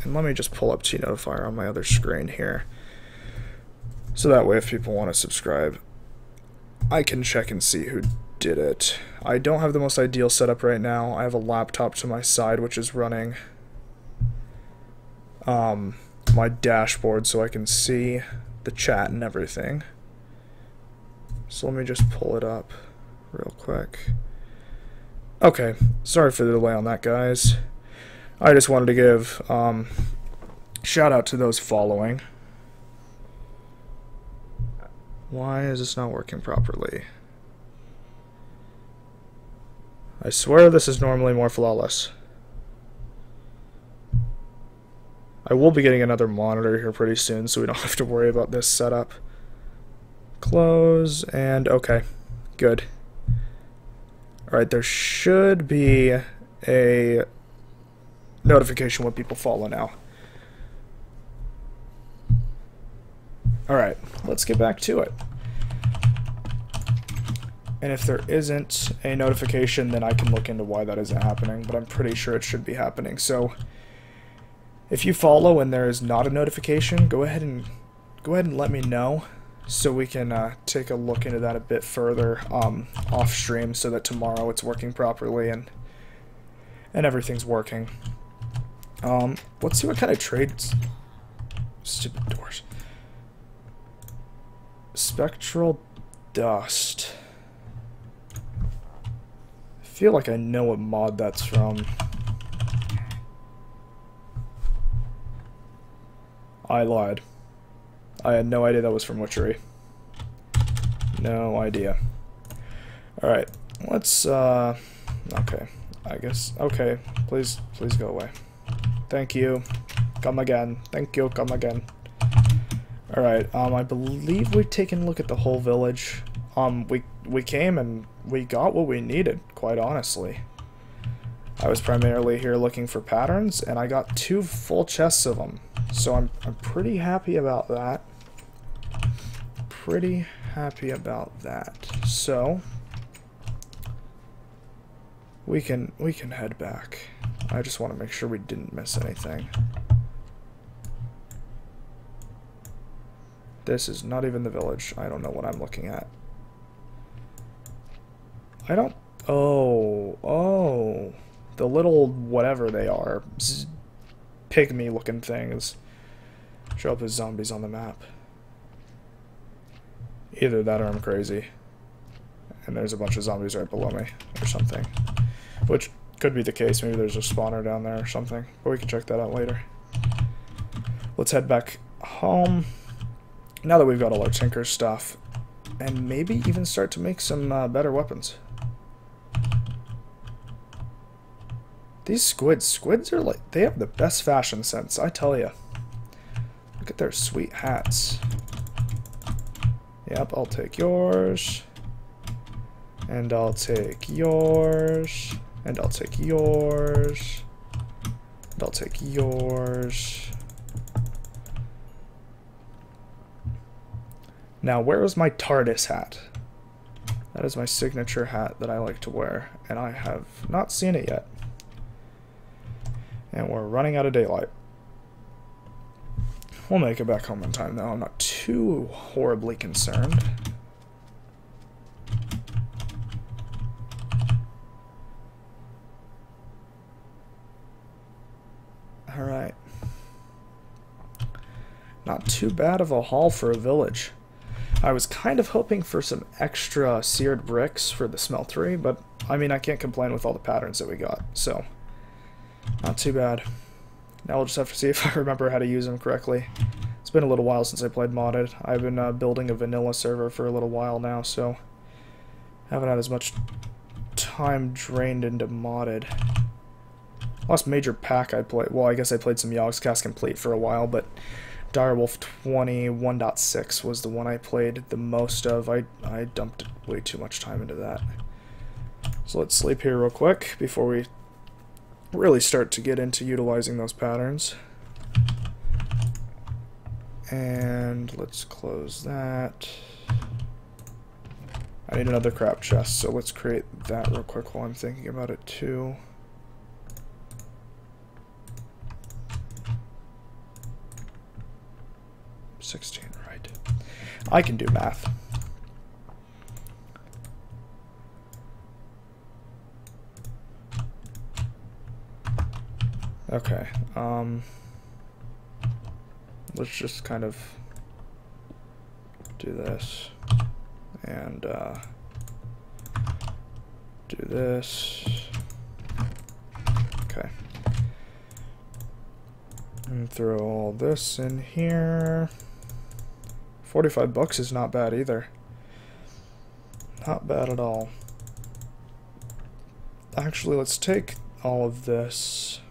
And let me just pull up T-Notifier on my other screen here. So that way if people want to subscribe, I can check and see who did it. I don't have the most ideal setup right now. I have a laptop to my side which is running my dashboard so I can see the chat and everything. So let me just pull it up. real quick. Okay, sorry for the delay on that, guys. I just wanted to give shout out to those following. Why is this not working properly? I swear this is normally more flawless. I will be getting another monitor here pretty soon, so we don't have to worry about this setup. Close, and okay. Good. Alright, there should be a notification when people follow now. Alright, let's get back to it. And if there isn't a notification, then I can look into why that isn't happening, but I'm pretty sure it should be happening. So if you follow and there is not a notification, go ahead and let me know so we can take a look into that a bit further off stream, so that tomorrow it's working properly and everything's working. Let's see what kind of trades. Stupid doors. Spectral dust. I feel like I know what mod that's from. I lied. I had no idea that was from Witchery. No idea. Alright, let's, okay. I guess, okay. Please go away. Thank you. Come again. Thank you, come again. Alright, I believe we've taken a look at the whole village. We came and we got what we needed, quite honestly. I was primarily here looking for patterns, and I got 2 full chests of them. So I'm pretty happy about that. Pretty happy about that. So we can head back. I just want to make sure we didn't miss anything. This is not even the village. I don't know what I'm looking at. I don't... Oh. The little whatever they are. Pygmy looking things show up as zombies on the map. Either that or I'm crazy. And there's a bunch of zombies right below me or something. Which could be the case. Maybe there's a spawner down there or something. But we can check that out later. Let's head back home. Now that we've got all our tinker stuff. And maybe even start to make some better weapons. These squids are like, they have the best fashion sense, I tell ya. Look at their sweet hats. Yep, I'll take yours. And I'll take yours. And I'll take yours. And I'll take yours. Now, where is my TARDIS hat? That is my signature hat that I like to wear, and I have not seen it yet. And we're running out of daylight. We'll make it back home in time, though. I'm not too horribly concerned. Alright. Not too bad of a haul for a village. I was kind of hoping for some extra seared bricks for the smeltery, but I mean, I can't complain with all the patterns that we got, so not too bad. Now we'll just have to see if I remember how to use them correctly. It's been a little while since I played modded. I've been building a vanilla server for a little while now, so haven't had as much time drained into modded. Last major pack I played, well, I guess I played some Yogscast Complete for a while, but Direwolf20 1.6 was the one I played the most of. I dumped way too much time into that. So let's sleep here real quick before we really start to get into utilizing those patterns. And let's close that. I need another crap chest, so let's create that real quick while I'm thinking about it too. Right. I can do math. Okay, let's just kind of do this, and Do this. Okay. And throw all this in here. 45 bucks is not bad either. Not bad at all. Actually, let's take all of this.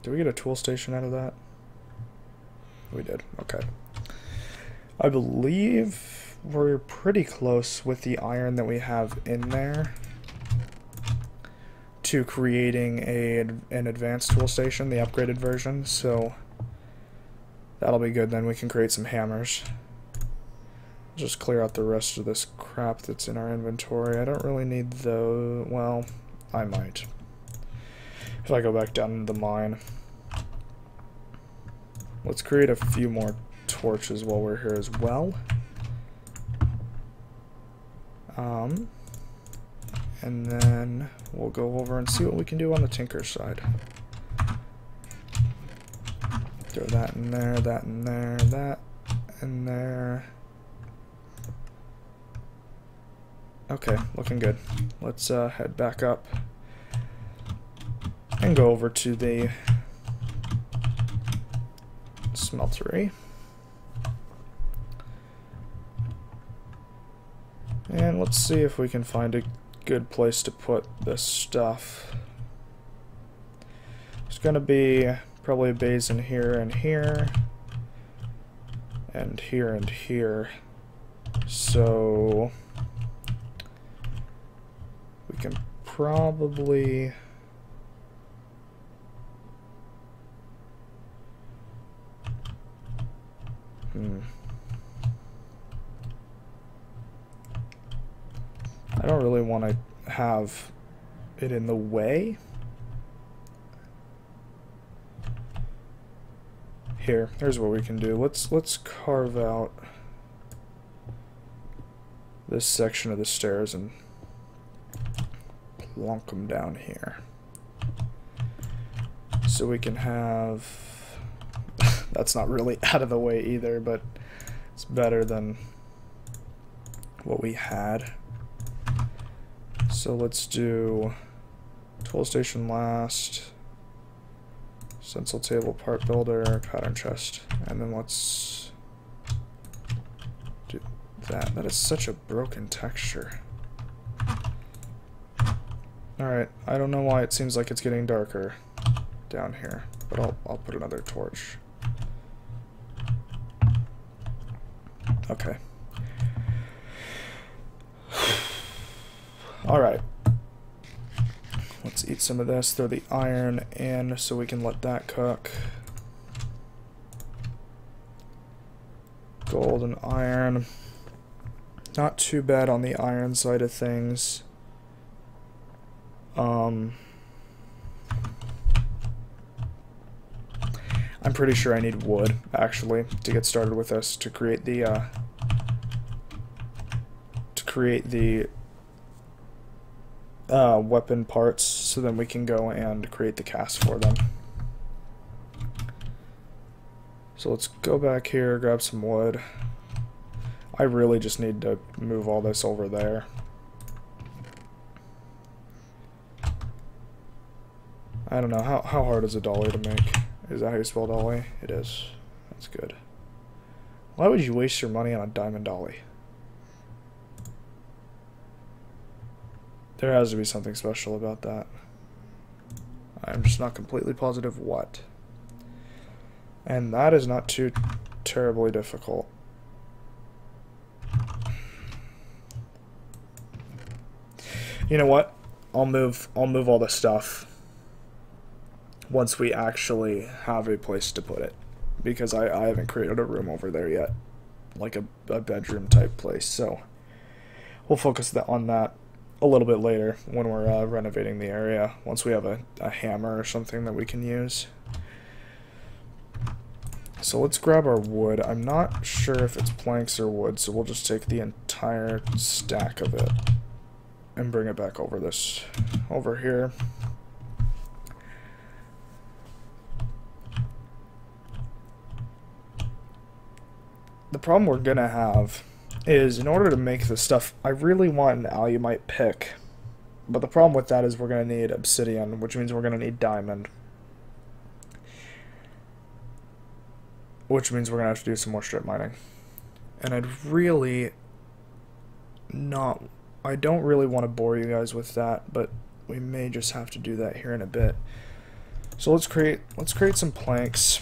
Did we get a tool station out of that? We did. Okay. I believe we're pretty close with the iron that we have in there to creating an advanced tool station, the upgraded version, so that'll be good. Then we can create some hammers. Just clear out the rest of this crap that's in our inventory. I don't really need those. Well, I might. If I go back down into the mine. Let's create a few more torches while we're here as well. And then we'll go over and see what we can do on the tinker side. Throw that in there, that in there, that in there. Okay, looking good. Let's head back up and go over to the smeltery. And let's see if we can find a good place to put this stuff. There's gonna be probably a basin here and here, and here and here. So we can probably I don't really want to have it in the way. Here's what we can do. Let's carve out this section of the stairs and plonk them down here. So we can have that's not really out of the way either, but it's better than what we had. So let's do tool station last, stencil table, part builder, pattern chest, and then let's do that. That is such a broken texture. Alright, I don't know why it seems like it's getting darker down here, but I'll put another torch. Okay. Alright. Let's eat some of this, throw the iron in so we can let that cook. Gold and iron. Not too bad on the iron side of things. I'm pretty sure I need wood, actually, to get started with this, to create the weapon parts, so then we can go and create the cast for them. So let's go back here, grab some wood. I really just need to move all this over there. I don't know, how hard is a dolly to make? Is that how you spell dolly? It is. That's good. Why would you waste your money on a diamond dolly? There has to be something special about that. I'm just not completely positive what. And that is not too terribly difficult. You know what? I'll move all this stuff once we actually have a place to put it, because I haven't created a room over there yet, like a bedroom type place. So we'll focus on that a little bit later when we're renovating the area, once we have a hammer or something that we can use. So let's grab our wood. I'm not sure if it's planks or wood, so we'll just take the entire stack of it and bring it back over here. The problem we're gonna have is in order to make this stuff, I really want an alumite pick. But the problem with that is we're going to need obsidian, which means we're going to need diamond. Which means we're going to have to do some more strip mining. And I don't really want to bore you guys with that, but we may just have to do that here in a bit. So let's create some planks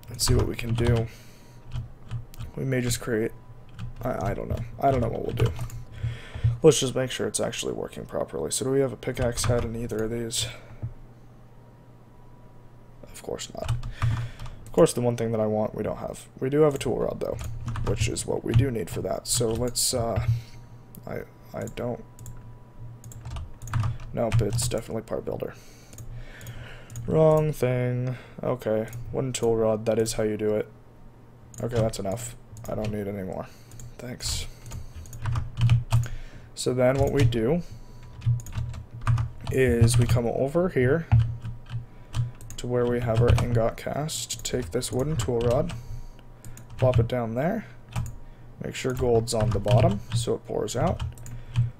and see what we can do. We may just create, I don't know. I don't know what we'll do. Let's just make sure it's actually working properly. So do we have a pickaxe head in either of these? Of course not. Of course, the one thing that I want we don't have. We do have a tool rod though, which is what we do need for that. So let's I don't. Nope, it's definitely part builder. Wrong thing. Okay, wooden tool rod, that is how you do it. Okay, that's enough. I don't need any more. Thanks. So then what we do is we come over here to where we have our ingot cast, take this wooden tool rod, plop it down there, make sure gold's on the bottom so it pours out,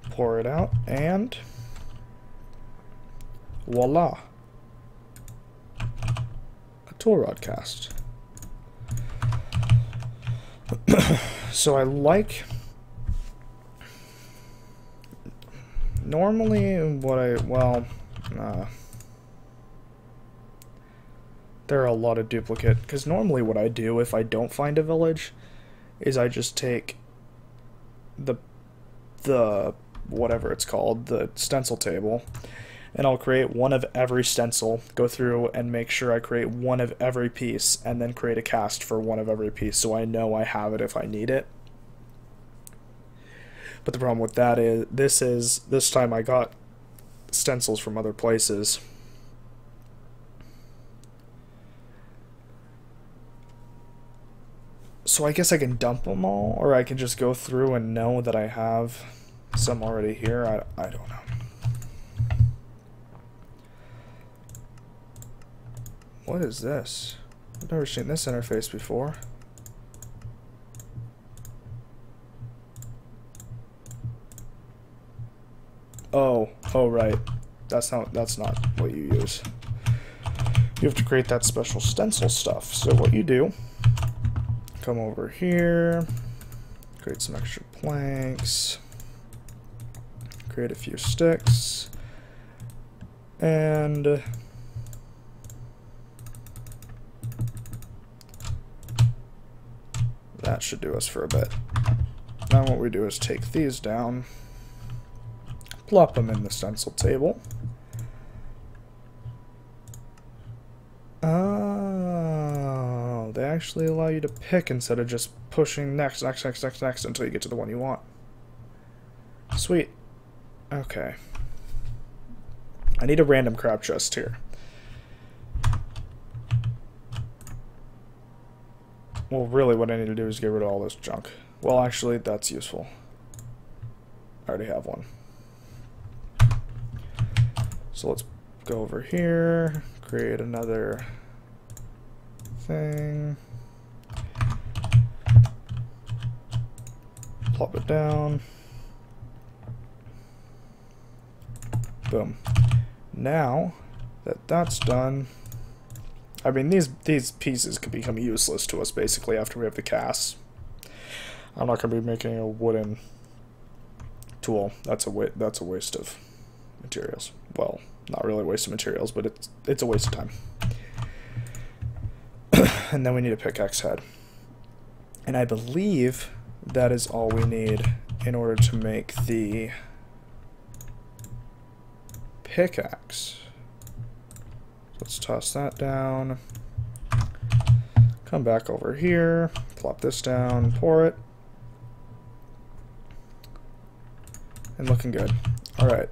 pour it out, and voila, a tool rod cast. So I like, normally what there are a lot of duplicate, because normally what I do if I don't find a village is I just take the whatever it's called, the stencil table, and I'll create one of every stencil, go through and make sure I create one of every piece, and then create a cast for one of every piece so I know I have it if I need it. But the problem with that is this time I got stencils from other places. So I guess I can dump them all, or I can just go through and know that I have some already here. I don't know. What is this? I've never seen this interface before. Oh, right. That's not what you use. You have to create that special stencil stuff. So what you do, come over here, create some extra planks, create a few sticks, and that should do us for a bit. Now what we do is take these down, plop them in the stencil table. Oh, they actually allow you to pick instead of just pushing next until you get to the one you want. Sweet. Okay. I need a random crab chest here. Well, really what I need to do is get rid of all this junk. Well, actually, that's useful. I already have one. So let's go over here, create another thing, plop it down, boom. Now that that's done, I mean these pieces could become useless to us basically after we have the casts. I'm not going to be making a wooden tool. That's a waste of materials. Well, not really a waste of materials, but it's a waste of time. And then we need a pickaxe head. And I believe that is all we need in order to make the pickaxe. Let's toss that down. Come back over here, plop this down, pour it. And looking good. Alright.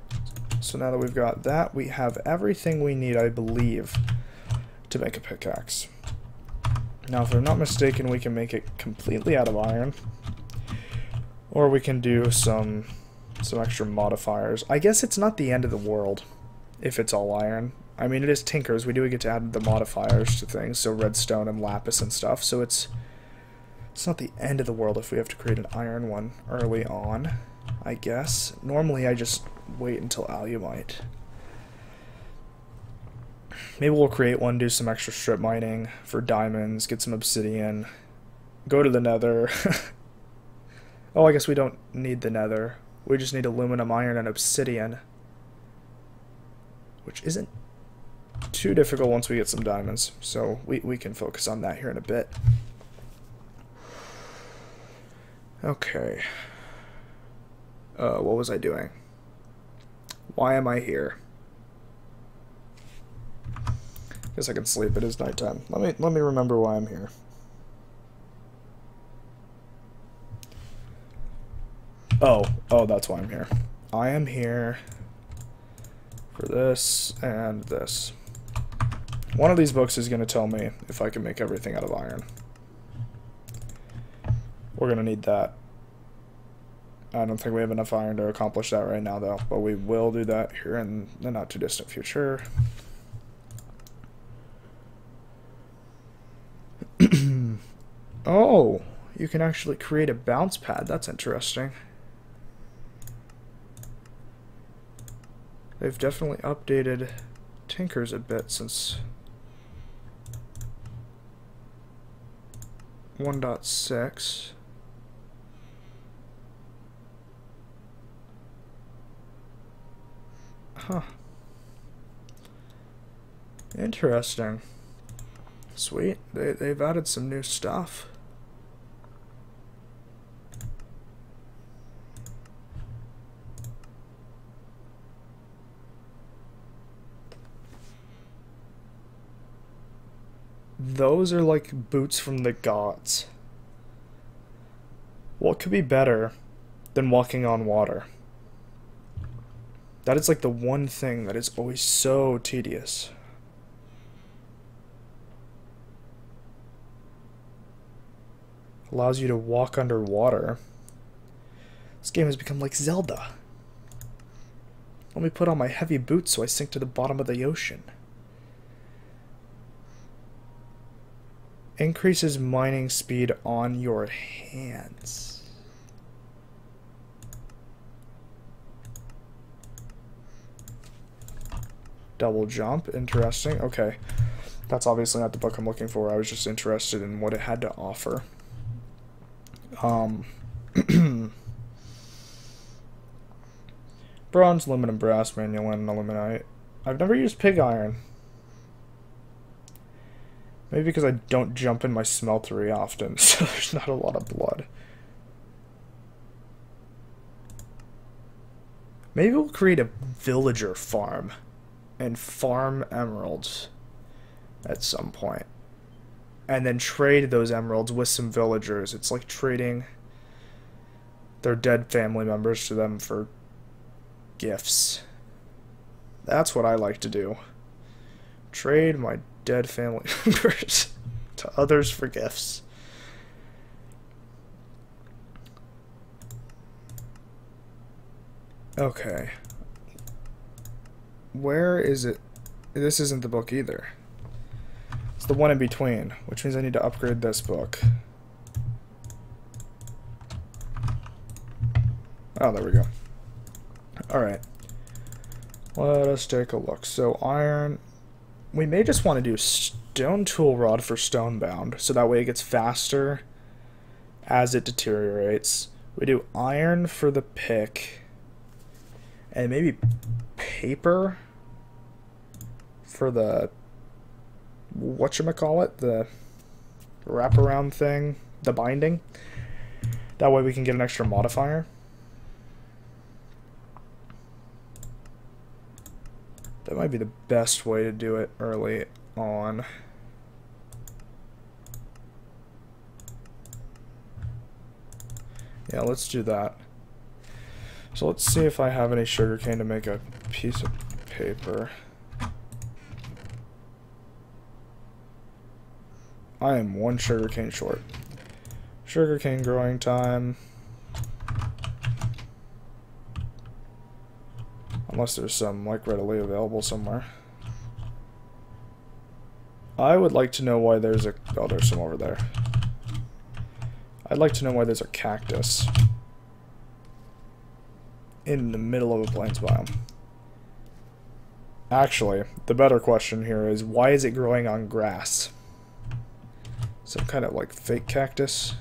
So now that we've got that, we have everything we need, I believe, to make a pickaxe. Now, if I'm not mistaken, we can make it completely out of iron. Or we can do some extra modifiers. I guess it's not the end of the world if it's all iron. I mean, it is Tinkers. We do get to add the modifiers to things, so redstone and lapis and stuff. So it's It's not the end of the world if we have to create an iron one early on, I guess. Normally I just wait until alumite. Maybe we'll create one, do some extra strip mining for diamonds, get some obsidian, go to the nether. Oh, I guess we don't need the nether. We just need aluminum, iron, and obsidian. Which isn't too difficult once we get some diamonds. So we can focus on that here in a bit. Okay. What was I doing? Why am I here? Guess I can sleep. It is nighttime. Let me remember why I'm here. Oh, that's why I'm here. I am here for this and this. One of these books is going to tell me if I can make everything out of iron. We're going to need that. I don't think we have enough iron to accomplish that right now, though. But we will do that here in the not-too-distant future. Oh, you can actually create a bounce pad. That's interesting. They've definitely updated Tinkers a bit since 1.6. Huh. Interesting. Sweet. They've added some new stuff. Those are like boots from the gods. What could be better than walking on water? That is like the one thing that is always so tedious. Allows you to walk underwater. This game has become like Zelda. Let me put on my heavy boots so I sink to the bottom of the ocean. Increases mining speed on your hands. Double jump, interesting. Okay, that's obviously not the book I'm looking for. I was just interested in what it had to offer. Bronze, aluminum, brass, manual, and aluminite. I've never used pig iron. Maybe because I don't jump in my smeltery often, so there's not a lot of blood. Maybe we'll create a villager farm and farm emeralds at some point. And then trade those emeralds with some villagers. It's like trading their dead family members to them for gifts. That's what I like to do. Trade my dead family members to others for gifts. Okay. Where is it? This isn't the book either. It's the one in between, which means I need to upgrade this book. Oh, there we go. Alright. Let us take a look. So, iron. We may just want to do stone tool rod for stone bound, so that way it gets faster as it deteriorates. We do iron for the pick, and maybe paper for the whatchamacallit, the wraparound thing, the binding. That way we can get an extra modifier. That might be the best way to do it early on. Yeah, let's do that. So let's see if I have any sugarcane to make a piece of paper. I am one sugarcane short. Sugarcane growing time. Unless there's some, like, readily available somewhere. I would like to know why there's a... Oh, there's some over there. I'd like to know why there's a cactus in the middle of a plains biome. Actually, the better question here is, why is it growing on grass? Some kind of like fake cactus?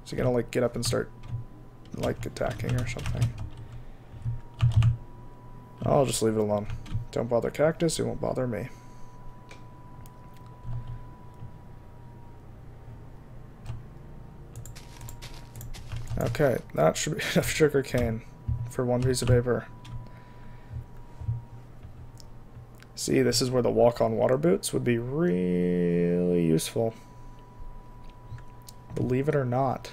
Is it gonna like get up and start like attacking or something? I'll just leave it alone. Don't bother cactus, it won't bother me. Okay, that should be enough sugar cane for one piece of paper. See, this is where the walk-on water boots would be really useful. Believe it or not.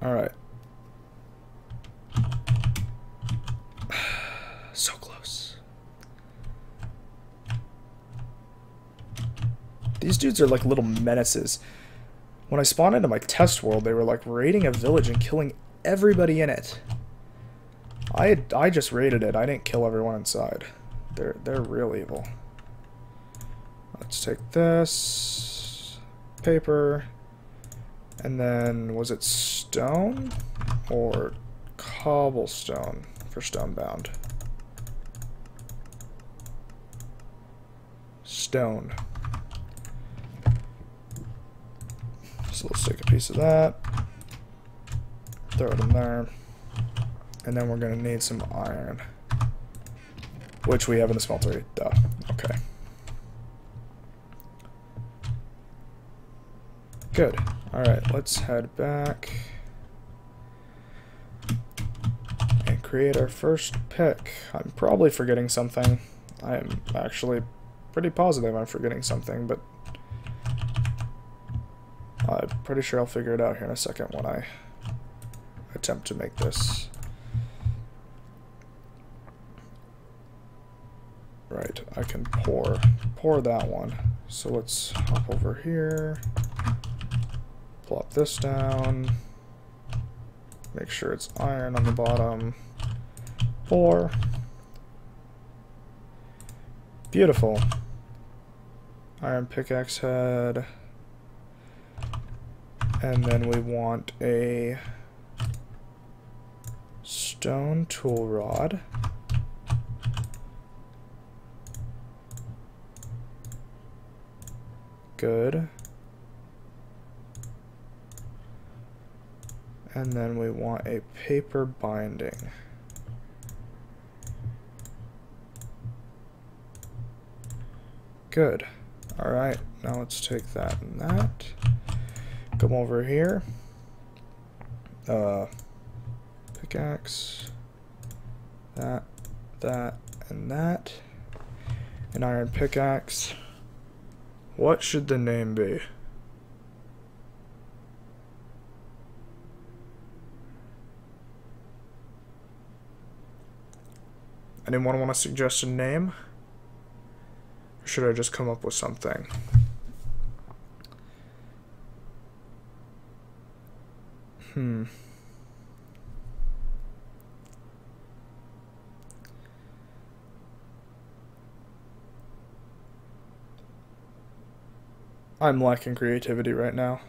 Alright. So close. These dudes are like little menaces. When I spawned into my test world, they were like raiding a village and killing everybody in it. I just raided it. I didn't kill everyone inside. They're real evil. Let's take this paper, and then was it stone or cobblestone for stone-bound? Stone. So let's take a piece of that, throw it in there, and then we're going to need some iron, which we have in the smeltery. Duh. Okay. Good. Alright, let's head back and create our first pick. I'm probably forgetting something. I'm actually pretty positive I'm forgetting something, but I'm pretty sure I'll figure it out here in a second when I attempt to make this. Right, I can pour that one. So let's hop over here, plop this down, make sure it's iron on the bottom, pour. Beautiful. Iron pickaxe head. And then we want a stone tool rod. Good. And then we want a paper binding. Good. Alright, now let's take that and that. Come over here. Pickaxe. That, and that. An iron pickaxe. What should the name be? Anyone want to suggest a name? Or should I just come up with something? I'm lacking creativity right now.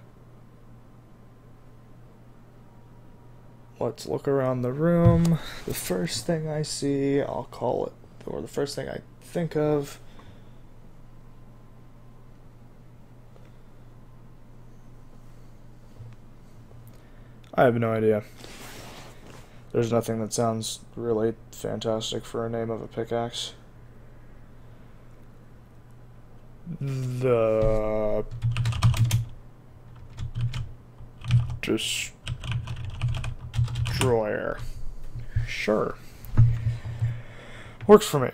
Let's look around the room. The first thing I see, I'll call it, or the first thing I think of. I have no idea. There's nothing that sounds really fantastic for a name of a pickaxe. The Destroyer. Sure. Works for me.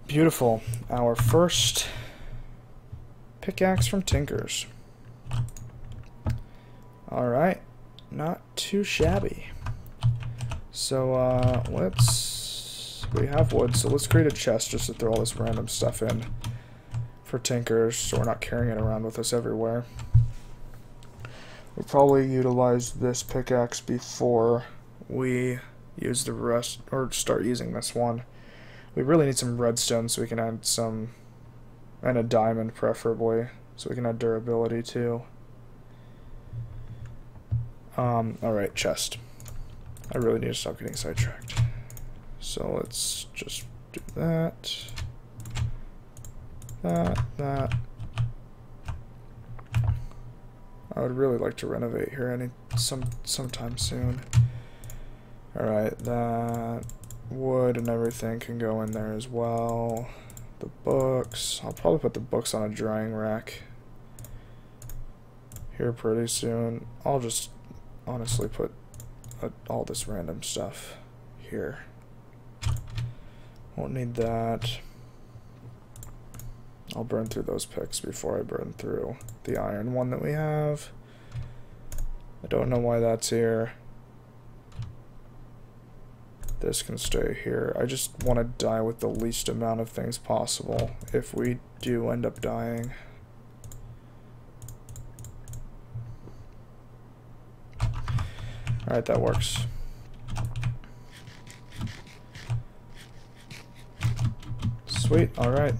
Beautiful. Our first pickaxe from Tinkers. Alright. Not too shabby. So, we have wood, so let's create a chest just to throw all this random stuff in for Tinkers, so we're not carrying it around with us everywhere. We'll probably utilize this pickaxe before we use the rest, or start using this one. We really need some redstone so we can add some, and a diamond preferably, so we can add durability too. Alright, chest. I really need to stop getting sidetracked. So let's just do that. That. I would really like to renovate here sometime soon. Alright, that wood and everything can go in there as well. The books. I'll probably put the books on a drying rack here pretty soon. I'll just honestly put all this random stuff here. Won't need that. I'll burn through those picks before I burn through the iron one that we have. I don't know why that's here. This can stay here. I just want to die with the least amount of things possible if we do end up dying. Alright, that works. Sweet, alright.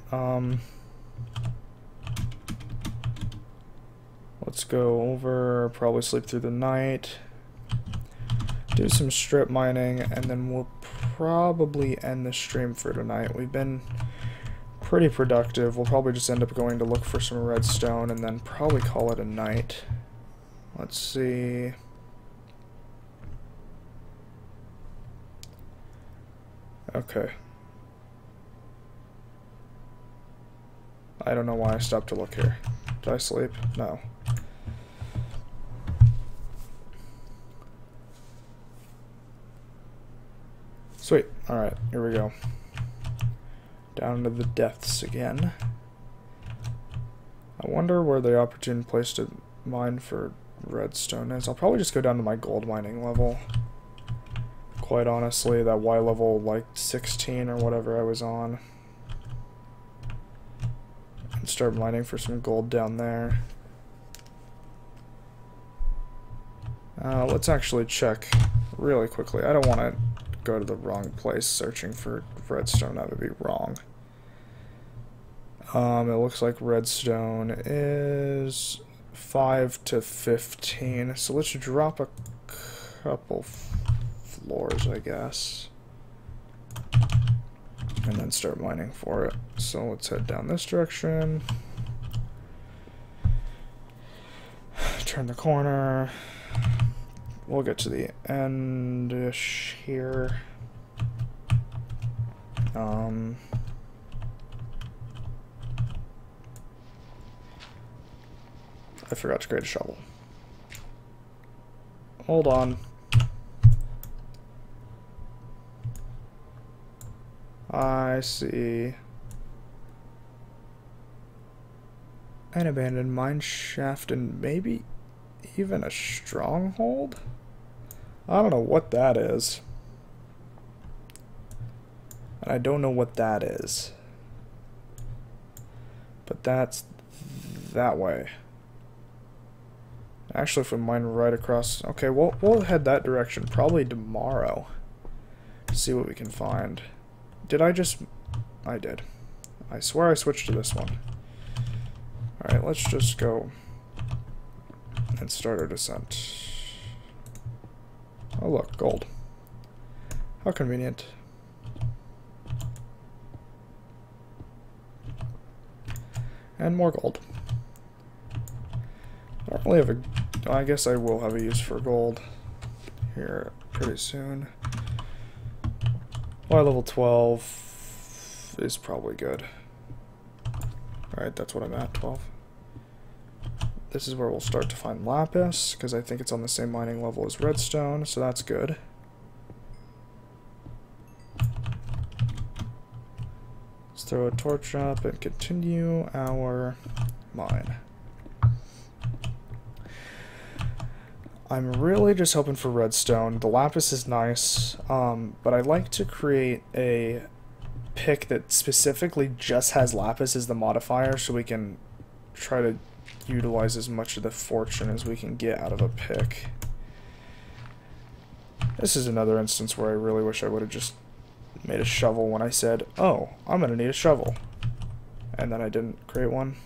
Let's go over, probably sleep through the night, do some strip mining, and then we'll probably end the stream for tonight. We've been pretty productive. We'll probably just end up going to look for some redstone and then probably call it a night. Let's see. Okay. I don't know why I stopped to look here. Did I sleep? No. Sweet. Alright, here we go. Down into the depths again. I wonder where the opportune place to mine for redstone is. I'll probably just go down to my gold mining level. Quite honestly, that Y level like 16 or whatever I was on. And start mining for some gold down there. Let's actually check really quickly. I don't want to go to the wrong place searching for redstone. That would be wrong. It looks like redstone is 5 to 15. So let's drop a couple floors, I guess. And then start mining for it. So let's head down this direction. Turn the corner. We'll get to the end-ish here. I forgot to create a shovel. Hold on. I see an abandoned mine shaft and maybe even a stronghold? I don't know what that is. And I don't know what that is. But that's that way. Actually, if we mine right across... Okay, we'll head that direction probably tomorrow. See what we can find. Did I just... I did. I swear I switched to this one. Alright, let's just go and start our descent. Oh look, gold. How convenient. And more gold. I don't really have a... I guess I will have a use for gold here pretty soon. Y level 12 is probably good. Alright, that's what I'm at, 12. This is where we'll start to find lapis, because I think it's on the same mining level as redstone, so that's good. Let's throw a torch up and continue our mine. I'm really just hoping for redstone. The lapis is nice, but I'd like to create a pick that specifically just has lapis as the modifier so we can try to utilize as much of the fortune as we can get out of a pick. This is another instance where I really wish I would have just made a shovel when I said, oh, I'm gonna need a shovel. And then I didn't create one.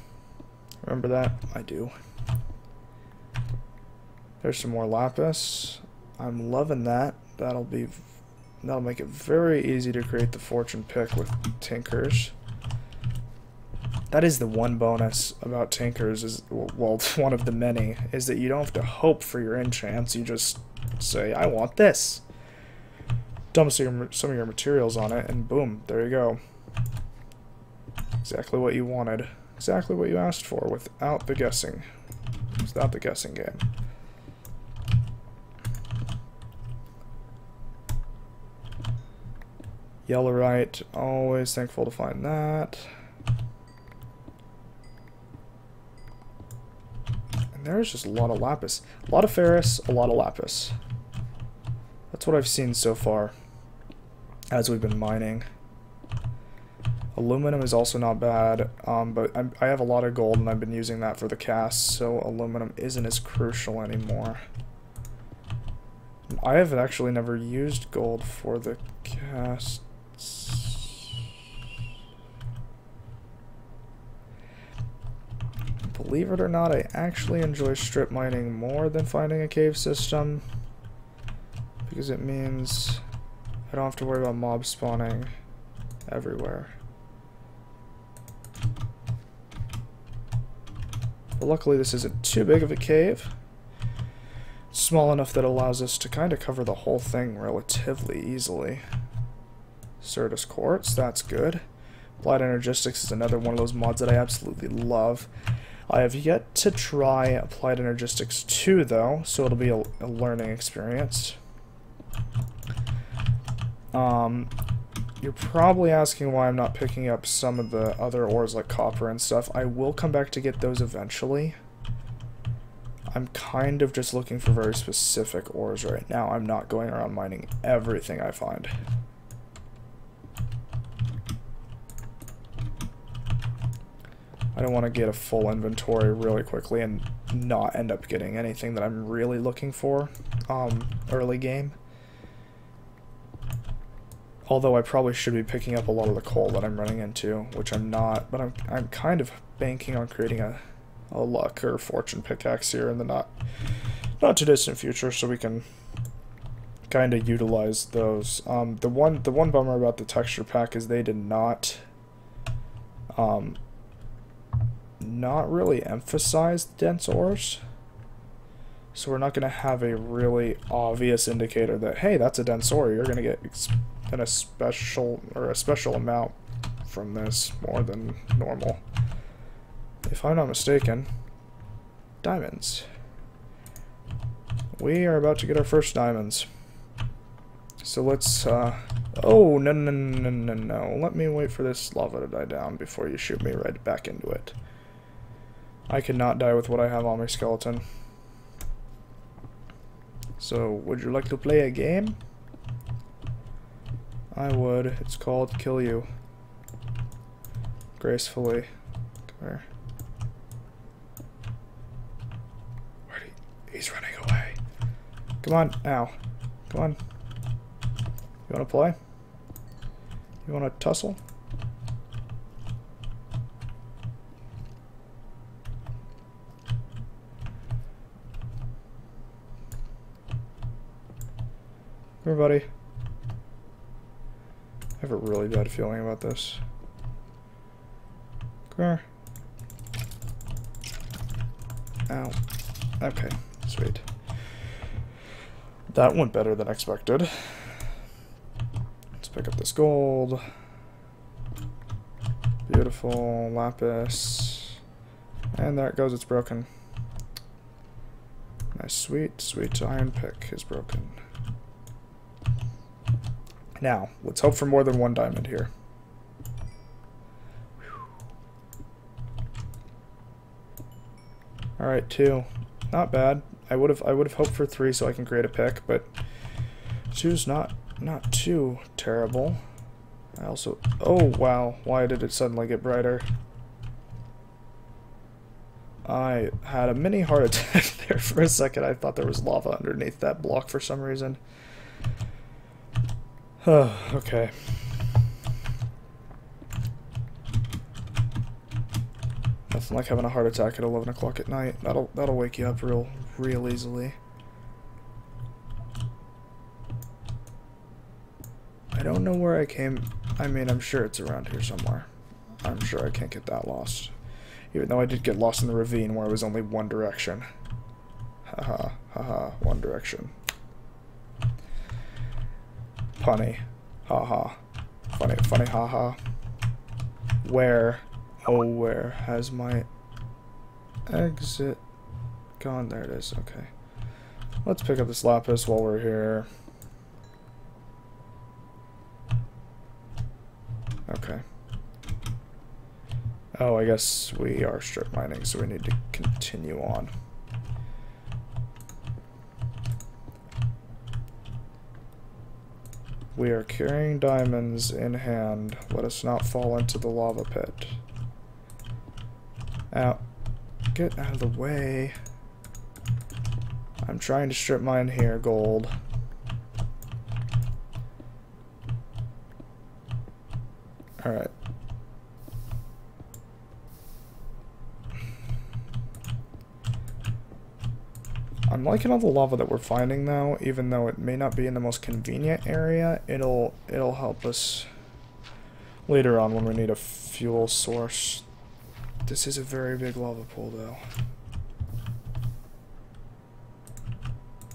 Remember that? I do. There's some more lapis. I'm loving that. That'll make it very easy to create the fortune pick with tinkers. That is the one bonus about tinkers, is, well, one of the many, is that you don't have to hope for your enchants. You just say, I want this. Dump some of your materials on it, and boom, there you go. Exactly what you wanted. Exactly what you asked for, without the guessing. Without the guessing game. Yellowite, always thankful to find that. And there's just a lot of lapis. A lot of ferrous, a lot of lapis. That's what I've seen so far as we've been mining. Aluminum is also not bad, but I have a lot of gold and I've been using that for the casts, so aluminum isn't as crucial anymore. I have actually never used gold for the casts. Believe it or not, I actually enjoy strip mining more than finding a cave system, because it means I don't have to worry about mob spawning everywhere. But luckily this isn't too big of a cave. It's small enough that it allows us to kind of cover the whole thing relatively easily. Certus Quartz, that's good. Applied Energistics is another one of those mods that I absolutely love. I have yet to try Applied Energistics 2 though, so it'll be a learning experience. You're probably asking why I'm not picking up some of the other ores like copper and stuff. I will come back to get those eventually. I'm kind of just looking for very specific ores right now. I'm not going around mining everything I find. I don't want to get a full inventory really quickly and not end up getting anything that I'm really looking for early game. Although I probably should be picking up a lot of the coal that I'm running into, which I'm not, but I'm kind of banking on creating a luck or fortune pickaxe here in the not too distant future, so we can kind of utilize those. The one bummer about the texture pack is they did not really emphasize dense ores. So we're not going to have a really obvious indicator that, hey, that's a dense ore. You're going to get a special amount from this, more than normal. If I'm not mistaken, diamonds. We are about to get our first diamonds. So let's, oh, no. Let me wait for this lava to die down before you shoot me right back into it. I cannot die with what I have on my skeleton. So, would you like to play a game? I would. It's called Kill You. Gracefully. Come here. He's running away. Come on, now. Come on. You wanna play? You wanna tussle? Everybody. I have a really bad feeling about this. Come here. Ow. Okay, sweet. That went better than expected. Let's pick up this gold. Beautiful lapis. And there it goes, it's broken. My sweet iron pick is broken. Now, let's hope for more than one diamond here. Alright, 2. Not bad. I would have hoped for 3 so I can create a pick, but 2's not too terrible. I also, oh wow, why did it suddenly get brighter? I had a mini heart attack there for a second. I thought there was lava underneath that block for some reason. Okay. Nothing like having a heart attack at 11 o'clock at night. That'll wake you up real easily. I don't know where I came. I mean, I'm sure it's around here somewhere. I'm sure I can't get that lost. Even though I did get lost in the ravine where it was only one direction. Haha, haha, one direction. Punny. Haha. Funny, funny, haha. Where? Oh, where has my exit gone? There it is, okay. Let's pick up this lapis while we're here. Okay. Oh, I guess we are strip mining, so we need to continue on. We are carrying diamonds in hand. Let us not fall into the lava pit. Out. Get out of the way. I'm trying to strip mine here, gold. Alright. I'm liking all the lava that we're finding though, even though it may not be in the most convenient area. It'll help us later on when we need a fuel source. This is a very big lava pool though.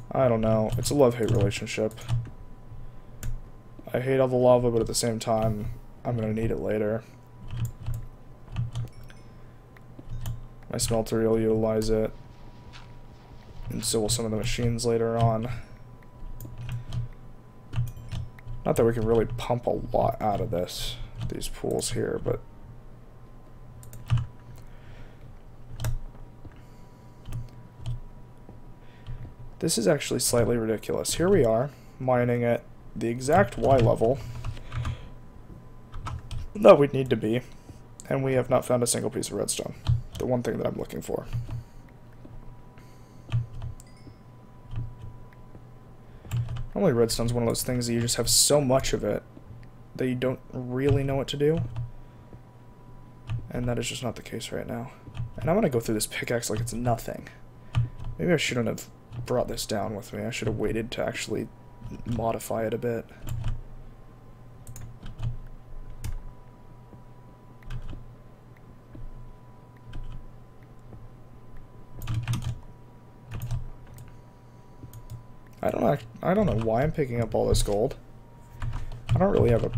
I don't know. It's a love-hate relationship. I hate all the lava, but at the same time, I'm gonna need it later. My smelter will utilize it. And so will some of the machines later on. Not that we can really pump a lot out of these pools here, but this is actually slightly ridiculous. Here we are, mining at the exact Y level that we'd need to be, and we have not found a single piece of redstone. The one thing that I'm looking for. Normally redstone's one of those things that you just have so much of it that you don't really know what to do. And that is just not the case right now. And I'm gonna go through this pickaxe like it's nothing. Maybe I shouldn't have brought this down with me. I should have waited to actually modify it a bit. I don't know why I'm picking up all this gold. I don't really have a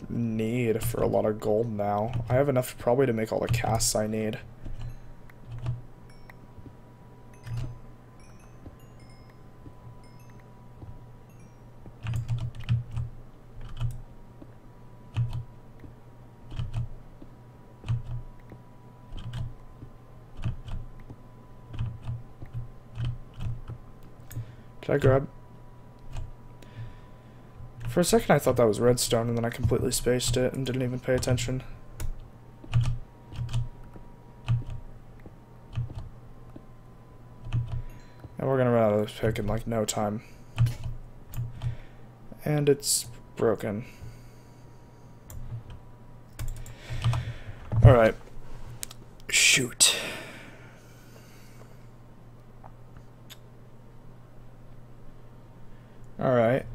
need for a lot of gold now. I have enough probably to make all the casts I need. Did I grab? For a second I thought that was redstone, and then I completely spaced it and didn't even pay attention. And we're gonna run out of this pick in like no time. And it's broken. Alright. Shoot. Alright.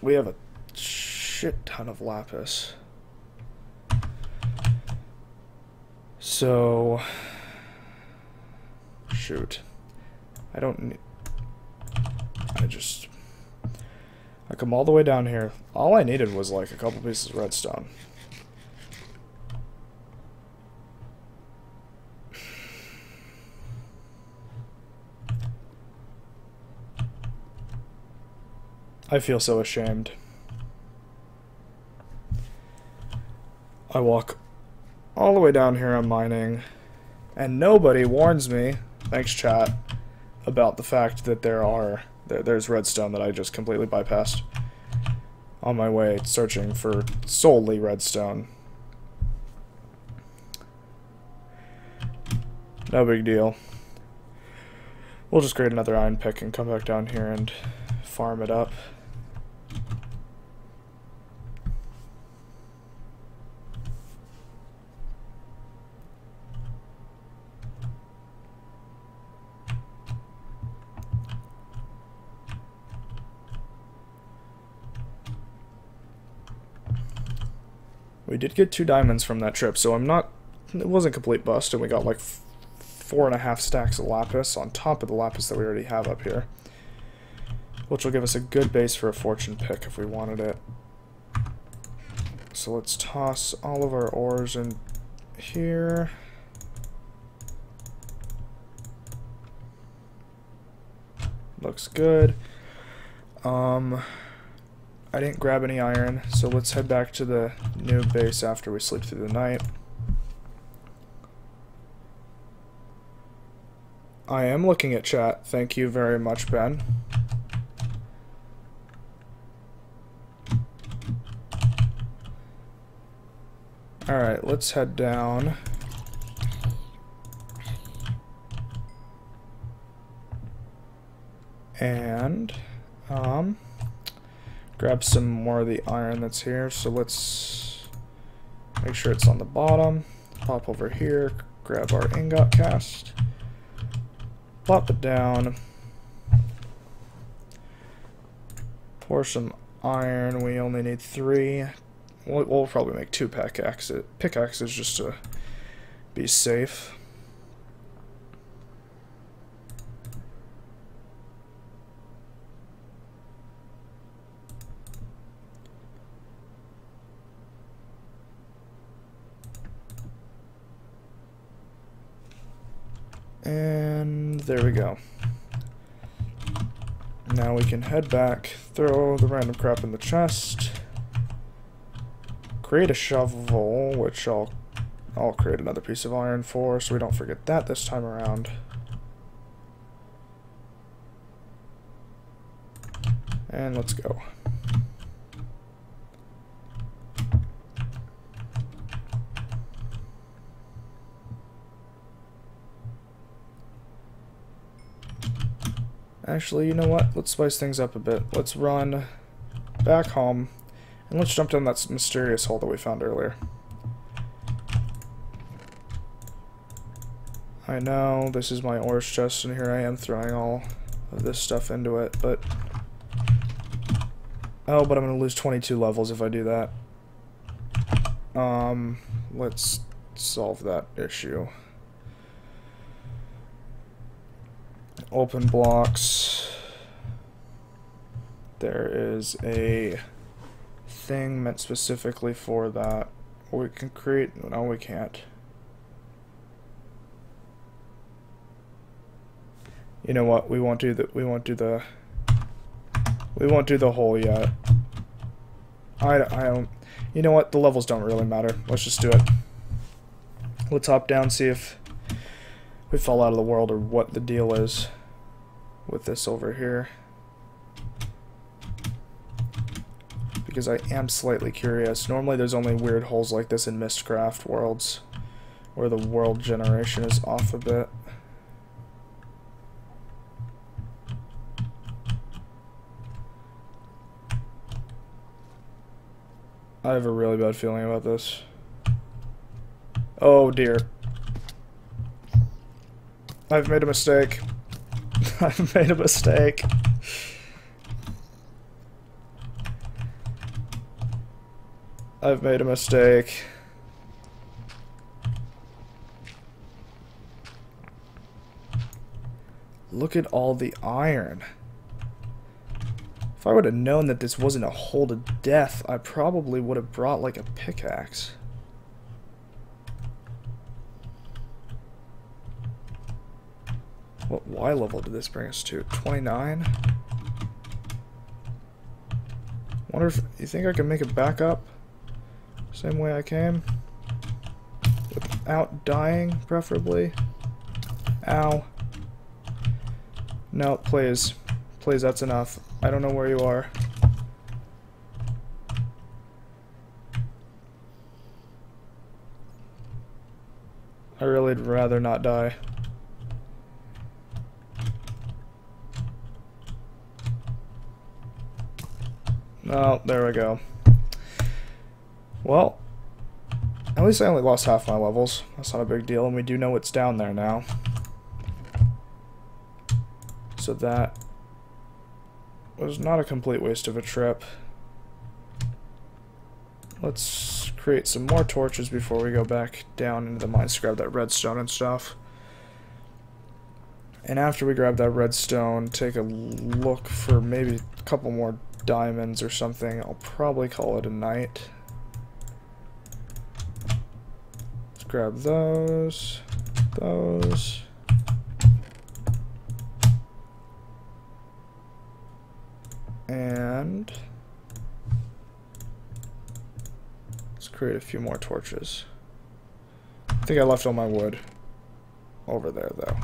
We have a shit ton of lapis. So... shoot. I don't need... I come all the way down here. All I needed was like a couple pieces of redstone. I feel so ashamed. I walk all the way down here, I'm mining, and nobody warns me, thanks chat, about the fact that there's redstone that I just completely bypassed on my way searching for solely redstone. No big deal. We'll just create another iron pick and come back down here and farm it up. We did get 2 diamonds from that trip, so it wasn't complete bust, and we got like 4.5 stacks of lapis on top of the lapis that we already have up here, which will give us a good base for a fortune pick if we wanted it. So let's toss all of our ores in here. Looks good. I didn't grab any iron, so let's head back to the new base after we sleep through the night. I am looking at chat. Thank you very much, Ben. Alright, let's head down. And, grab some more of the iron that's here. So let's make sure it's on the bottom. Pop over here, grab our ingot cast. Plop it down. Pour some iron. We only need 3. We'll probably make 2 pickaxes just to be safe. And there we go. Now we can head back, throw the random crap in the chest, create a shovel, which I'll create another piece of iron for, so we don't forget that this time around. And let's go. Actually, you know what? Let's spice things up a bit. Let's run back home, and let's jump down that mysterious hole that we found earlier. I know this is my ores chest, and here I am throwing all of this stuff into it, but... Oh, but I'm going to lose 22 levels if I do that. Let's solve that issue. Open blocks. There is a thing meant specifically for that. We can create. No, we can't. You know what? We won't do the. We won't do the. We won't do the hole yet. I don't. You know what? The levels don't really matter. Let's just do it. Let's hop down, see if we fall out of the world or what the deal is with this over here, because I am slightly curious. Normally there's only weird holes like this in Mistcraft worlds where the world generation is off a bit. I have a really bad feeling about this. Oh dear. I've made a mistake. I've made a mistake. I've made a mistake. Look at all the iron. If I would have known that this wasn't a hole to death, I probably would have brought like a pickaxe. What Y level did this bring us to? 29? Wonder if you think I can make it back up? Same way I came? Without dying, preferably? Ow. No, please. Please, that's enough. I don't know where you are. I really'd rather not die. Oh, there we go. Well, at least I only lost half my levels. That's not a big deal, and we do know what's down there now. So that was not a complete waste of a trip. let's create some more torches before we go back down into the mines to grab that redstone and stuff. And after we grab that redstone, take a look for maybe a couple more diamonds or something. I'll probably call it a night. Let's grab those. And let's create a few more torches. I think I left all my wood over there, though.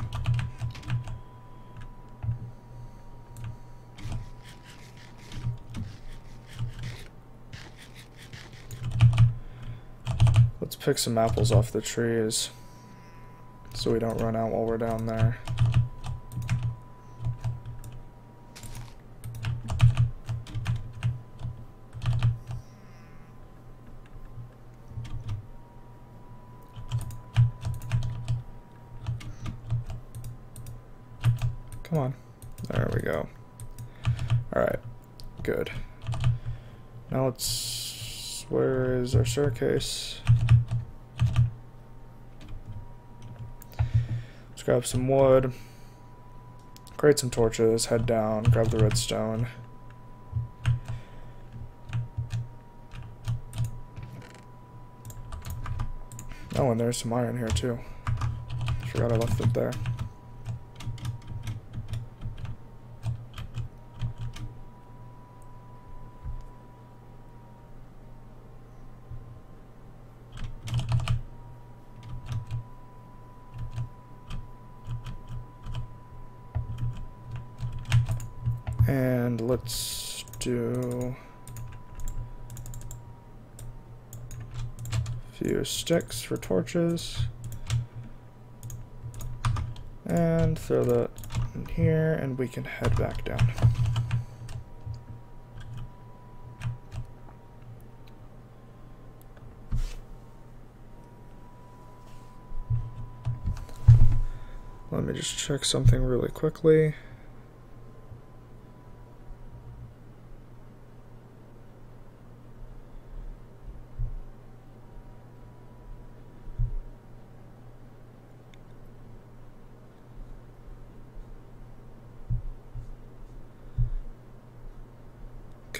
Let's pick some apples off the trees so we don't run out while we're down there. Come on. There we go. Alright. Good. Now let's... Where is our staircase? Let's grab some wood. Create some torches. Head down. Grab the redstone. Oh, and there's some iron here too. Forgot I left it there. And let's do a few sticks for torches. And throw that in here, and we can head back down. Let me just check something really quickly.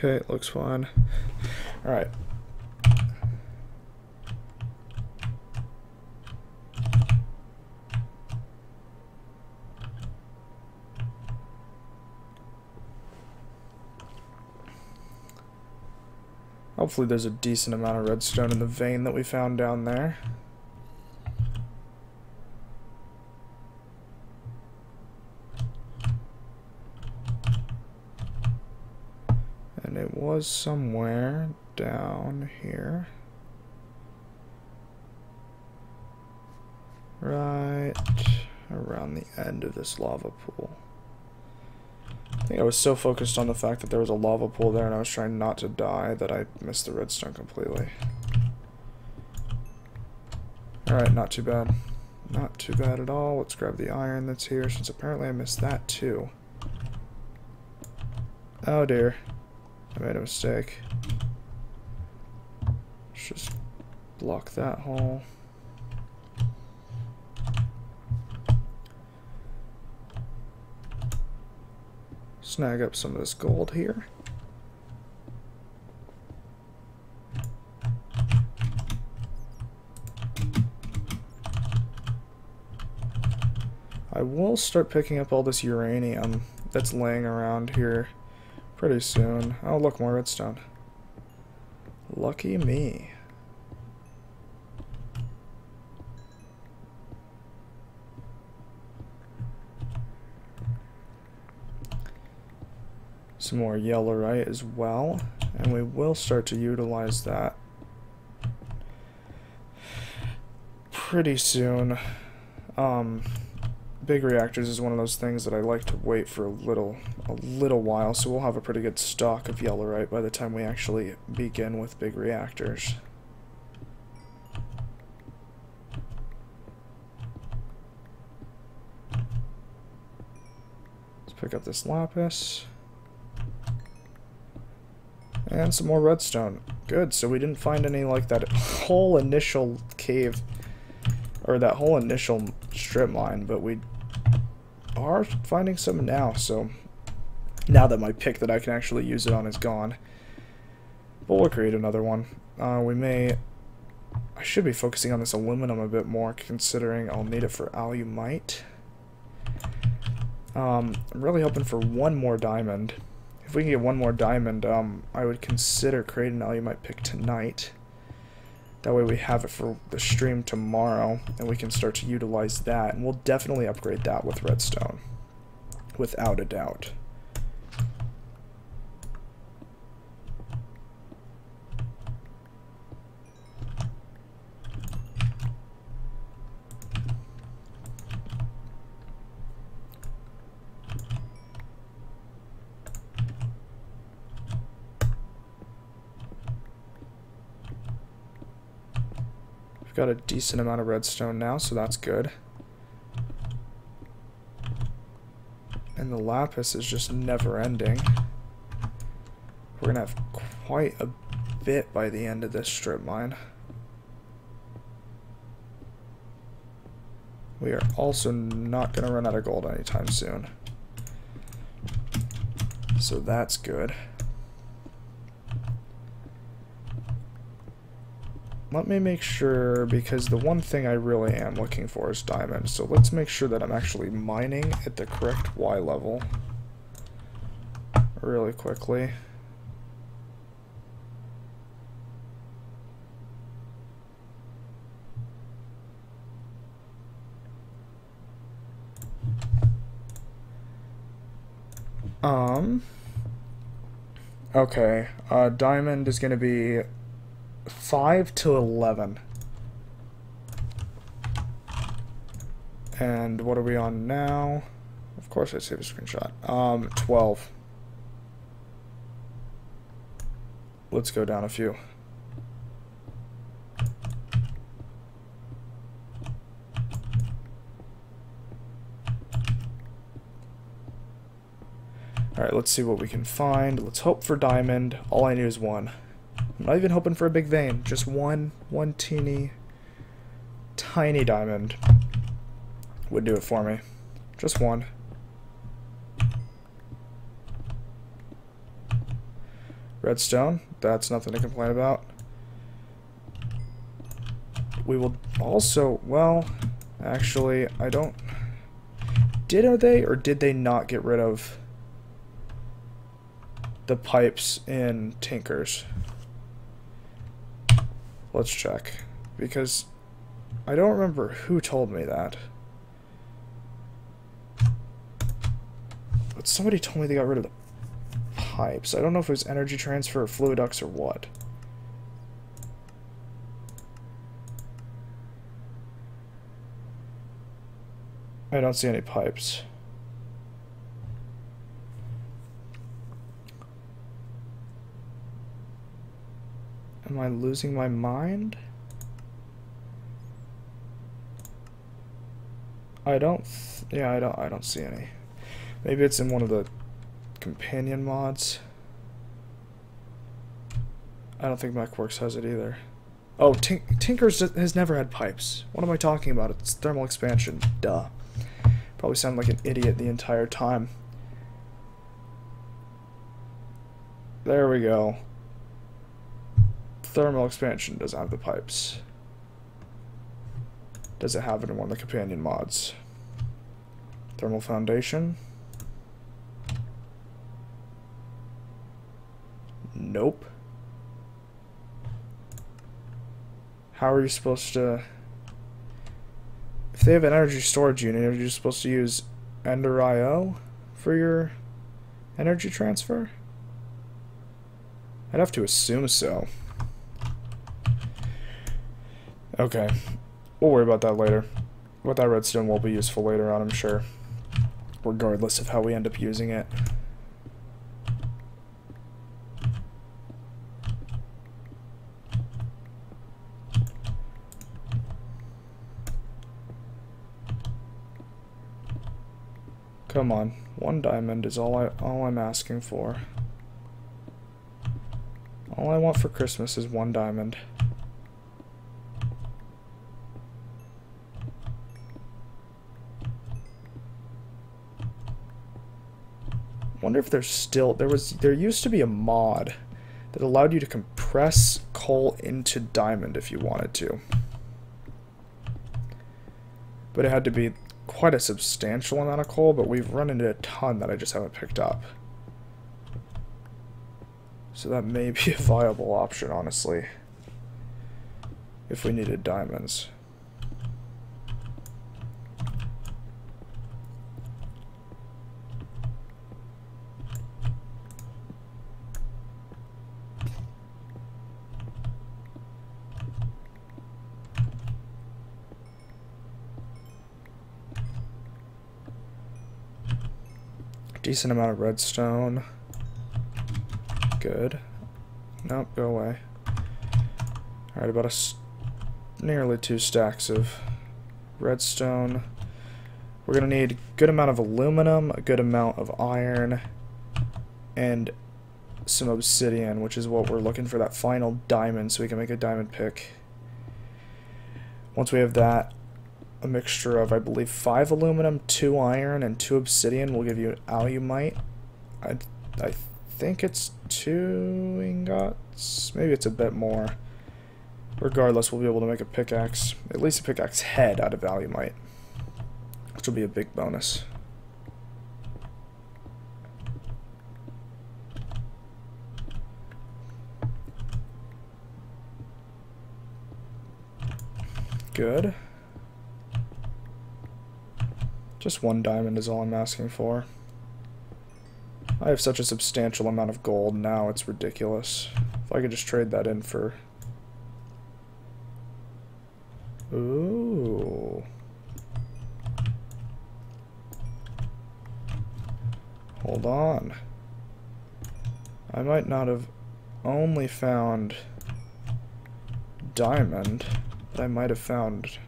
Okay, it looks fine. Alright. Hopefully there's a decent amount of redstone in the vein that we found down there. And it was somewhere down here. Right around the end of this lava pool. I think I was so focused on the fact that there was a lava pool there and I was trying not to die that I missed the redstone completely. Alright, not too bad. Not too bad at all. Let's grab the iron that's here since apparently I missed that too. Oh dear. I made a mistake. Let's just block that hole. Snag up some of this gold here. I will start picking up all this uranium that's laying around here pretty soon. Oh, look, more redstone. Lucky me. Some more yellowite as well, and we will start to utilize that pretty soon. Big reactors is one of those things that I like to wait for a little while, so we'll have a pretty good stock of yellowite by the time we actually begin with big reactors. Let's pick up this lapis. And some more redstone. Good, so we didn't find any like that whole initial cave, or that whole initial strip mine, but we are finding some now, so now that my pick that I can actually use it on is gone. But we'll create another one. I should be focusing on this aluminum a bit more, considering I'll need it for alumite. I'm really hoping for one more diamond. If we can get one more diamond, I would consider creating an alumite pick tonight. That way we have it for the stream tomorrow, and we can start to utilize that. And we'll definitely upgrade that with redstone, without a doubt. Got a decent amount of redstone now, so that's good. And the lapis is just never ending. We're gonna have quite a bit by the end of this strip mine. We are also not gonna run out of gold anytime soon, so that's good. Let me make sure, because the one thing I really am looking for is diamonds, so let's make sure that I'm actually mining at the correct Y level really quickly. Okay, diamond is going to be 5 to 11. And what are we on now? Of course I saved a screenshot. 12. Let's go down a few. Alright, let's see what we can find. Let's hope for diamond. All I need is one. I'm not even hoping for a big vein. Just one teeny, tiny diamond would do it for me. Just one. Redstone. That's nothing to complain about. We will also, well, actually, I don't... Did they or did they not get rid of the pipes in Tinker's? Let's check, because I don't remember who told me that. But somebody told me they got rid of the pipes. I don't know if it was energy transfer or fluid ducts or what. I don't see any pipes. Am I losing my mind? I don't see any. Maybe it's in one of the companion mods. I don't think MechWorks has it either. Oh, Tinker's has never had pipes. What am I talking about? It's thermal expansion. Duh. Probably sound like an idiot the entire time. There we go. Thermal expansion doesn't have the pipes. Does it have it in one of the companion mods? Thermal foundation? Nope. How are you supposed to... If they have an energy storage unit, are you supposed to use Ender IO for your energy transfer? I'd have to assume so. Okay, we'll worry about that later. But that redstone will be useful later on, I'm sure. Regardless of how we end up using it. Come on, one diamond is all I'm asking for. All I want for Christmas is 1 diamond. Wonder if there's still there used to be a mod that allowed you to compress coal into diamond if you wanted to. But it had to be quite a substantial amount of coal, but we've run into a ton that I just haven't picked up. So that may be a viable option, honestly, if we needed diamonds. Decent amount of redstone. Good. Nope, go away. Alright, about nearly 2 stacks of redstone. We're going to need a good amount of aluminum, a good amount of iron, and some obsidian, which is what we're looking for, that final diamond, so we can make a diamond pick. Once we have that, a mixture of, I believe, 5 aluminum, 2 iron, and 2 obsidian will give you alumite. I think it's 2 ingots. Maybe it's a bit more. Regardless, we'll be able to make a pickaxe. At least a pickaxe head out of alumite, which will be a big bonus. Good. Just 1 diamond is all I'm asking for. I have such a substantial amount of gold now, it's ridiculous. If I could just trade that in for... Ooh. Hold on. I might not have only found diamond, but I might have found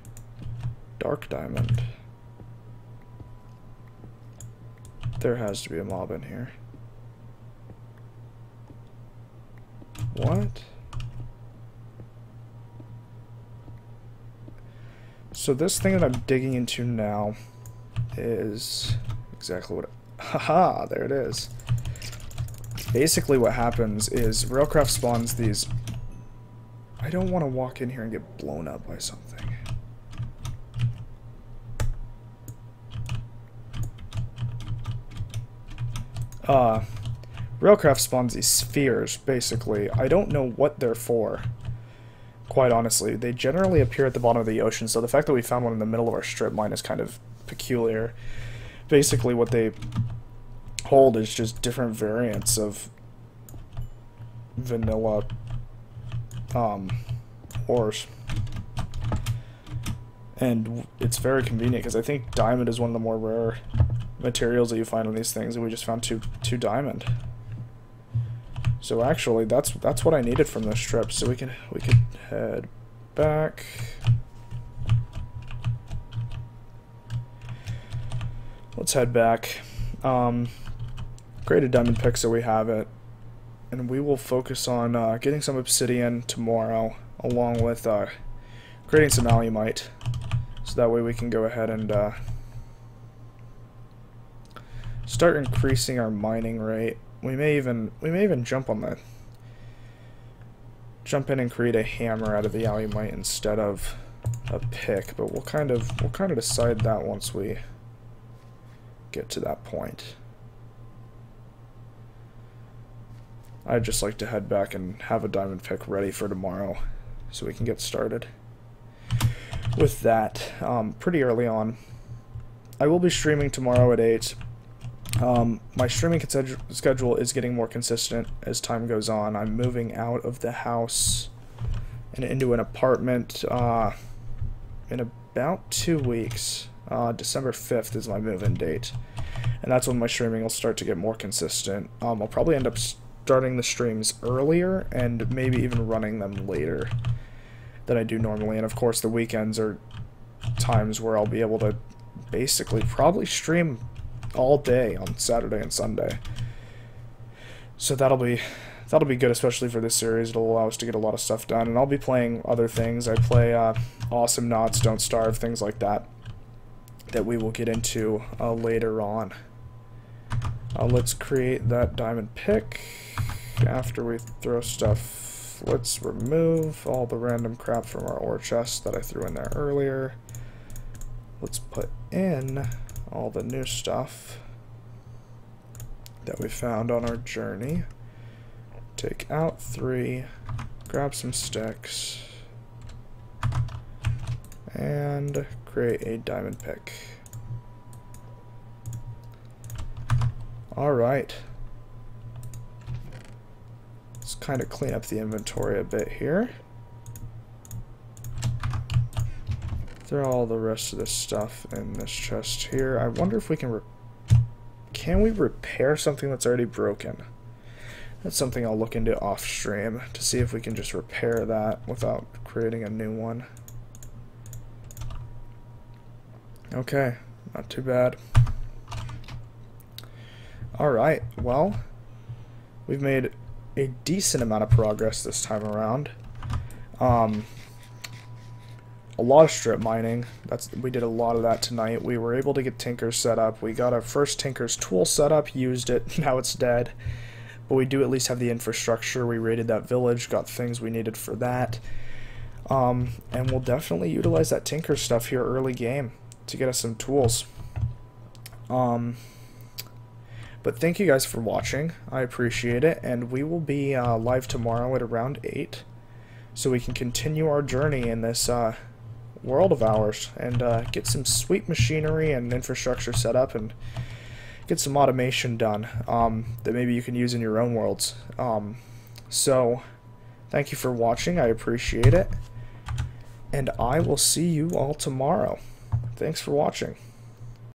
dark diamond. There has to be a mob in here. What? So this thing that I'm digging into now is exactly what... Haha, there it is. Basically what happens is Railcraft spawns these... I don't want to walk in here and get blown up by something. Railcraft spawns these spheres, basically. I don't know what they're for, quite honestly. They generally appear at the bottom of the ocean, so the fact that we found one in the middle of our strip mine is kind of peculiar. Basically what they hold is just different variants of vanilla ores. And it's very convenient, because I think diamond is one of the more rare materials that you find on these things, and we just found two diamond. So actually, that's what I needed from this trip. So we could head back. Let's head back. Create a diamond pick so we have it, and we will focus on getting some obsidian tomorrow, along with creating some alumite, so that way we can go ahead and start increasing our mining rate. We may even jump in and create a hammer out of the alumite instead of a pick, but we'll kind of decide that once we get to that point. I'd just like to head back and have a diamond pick ready for tomorrow so we can get started with that pretty early on. I will be streaming tomorrow at 8. My streaming schedule is getting more consistent as time goes on. I'm moving out of the house and into an apartment in about 2 weeks. December 5th is my move-in date, and that's when my streaming will start to get more consistent. I'll probably end up starting the streams earlier and maybe even running them later than I do normally, and of course the weekends are times where I'll be able to basically probably stream all day on Saturday and Sunday. So that'll be that'll be good, especially for this series. It'll allow us to get a lot of stuff done, and I'll be playing other things. I play Awesome Knots, Don't Starve, things like that we will get into later on. Let's create that diamond pick. After we throw stuff, let's remove all the random crap from our ore chest that I threw in there earlier. Let's put in all the new stuff that we found on our journey. Take out 3, grab some sticks, and create a diamond pick. Alright. Let's kind of clean up the inventory a bit here. Throw all the rest of this stuff in this chest here. I wonder if we can we repair something that's already broken? That's something I'll look into off stream to see if we can just repair that without creating a new one. Okay, not too bad. Alright, well, we've made a decent amount of progress this time around. A lot of strip mining. We did a lot of that tonight. We were able to get Tinker's set up. We got our first Tinker's tool set up, used it, now it's dead. But we do at least have the infrastructure. We raided that village, got things we needed for that. And we'll definitely utilize that Tinker stuff here early game to get us some tools. But thank you guys for watching. I appreciate it. And we will be live tomorrow at around 8. So we can continue our journey in this world of ours and get some sweet machinery and infrastructure set up and get some automation done that maybe you can use in your own worlds. So thank you for watching. I appreciate it. And I will see you all tomorrow. Thanks for watching.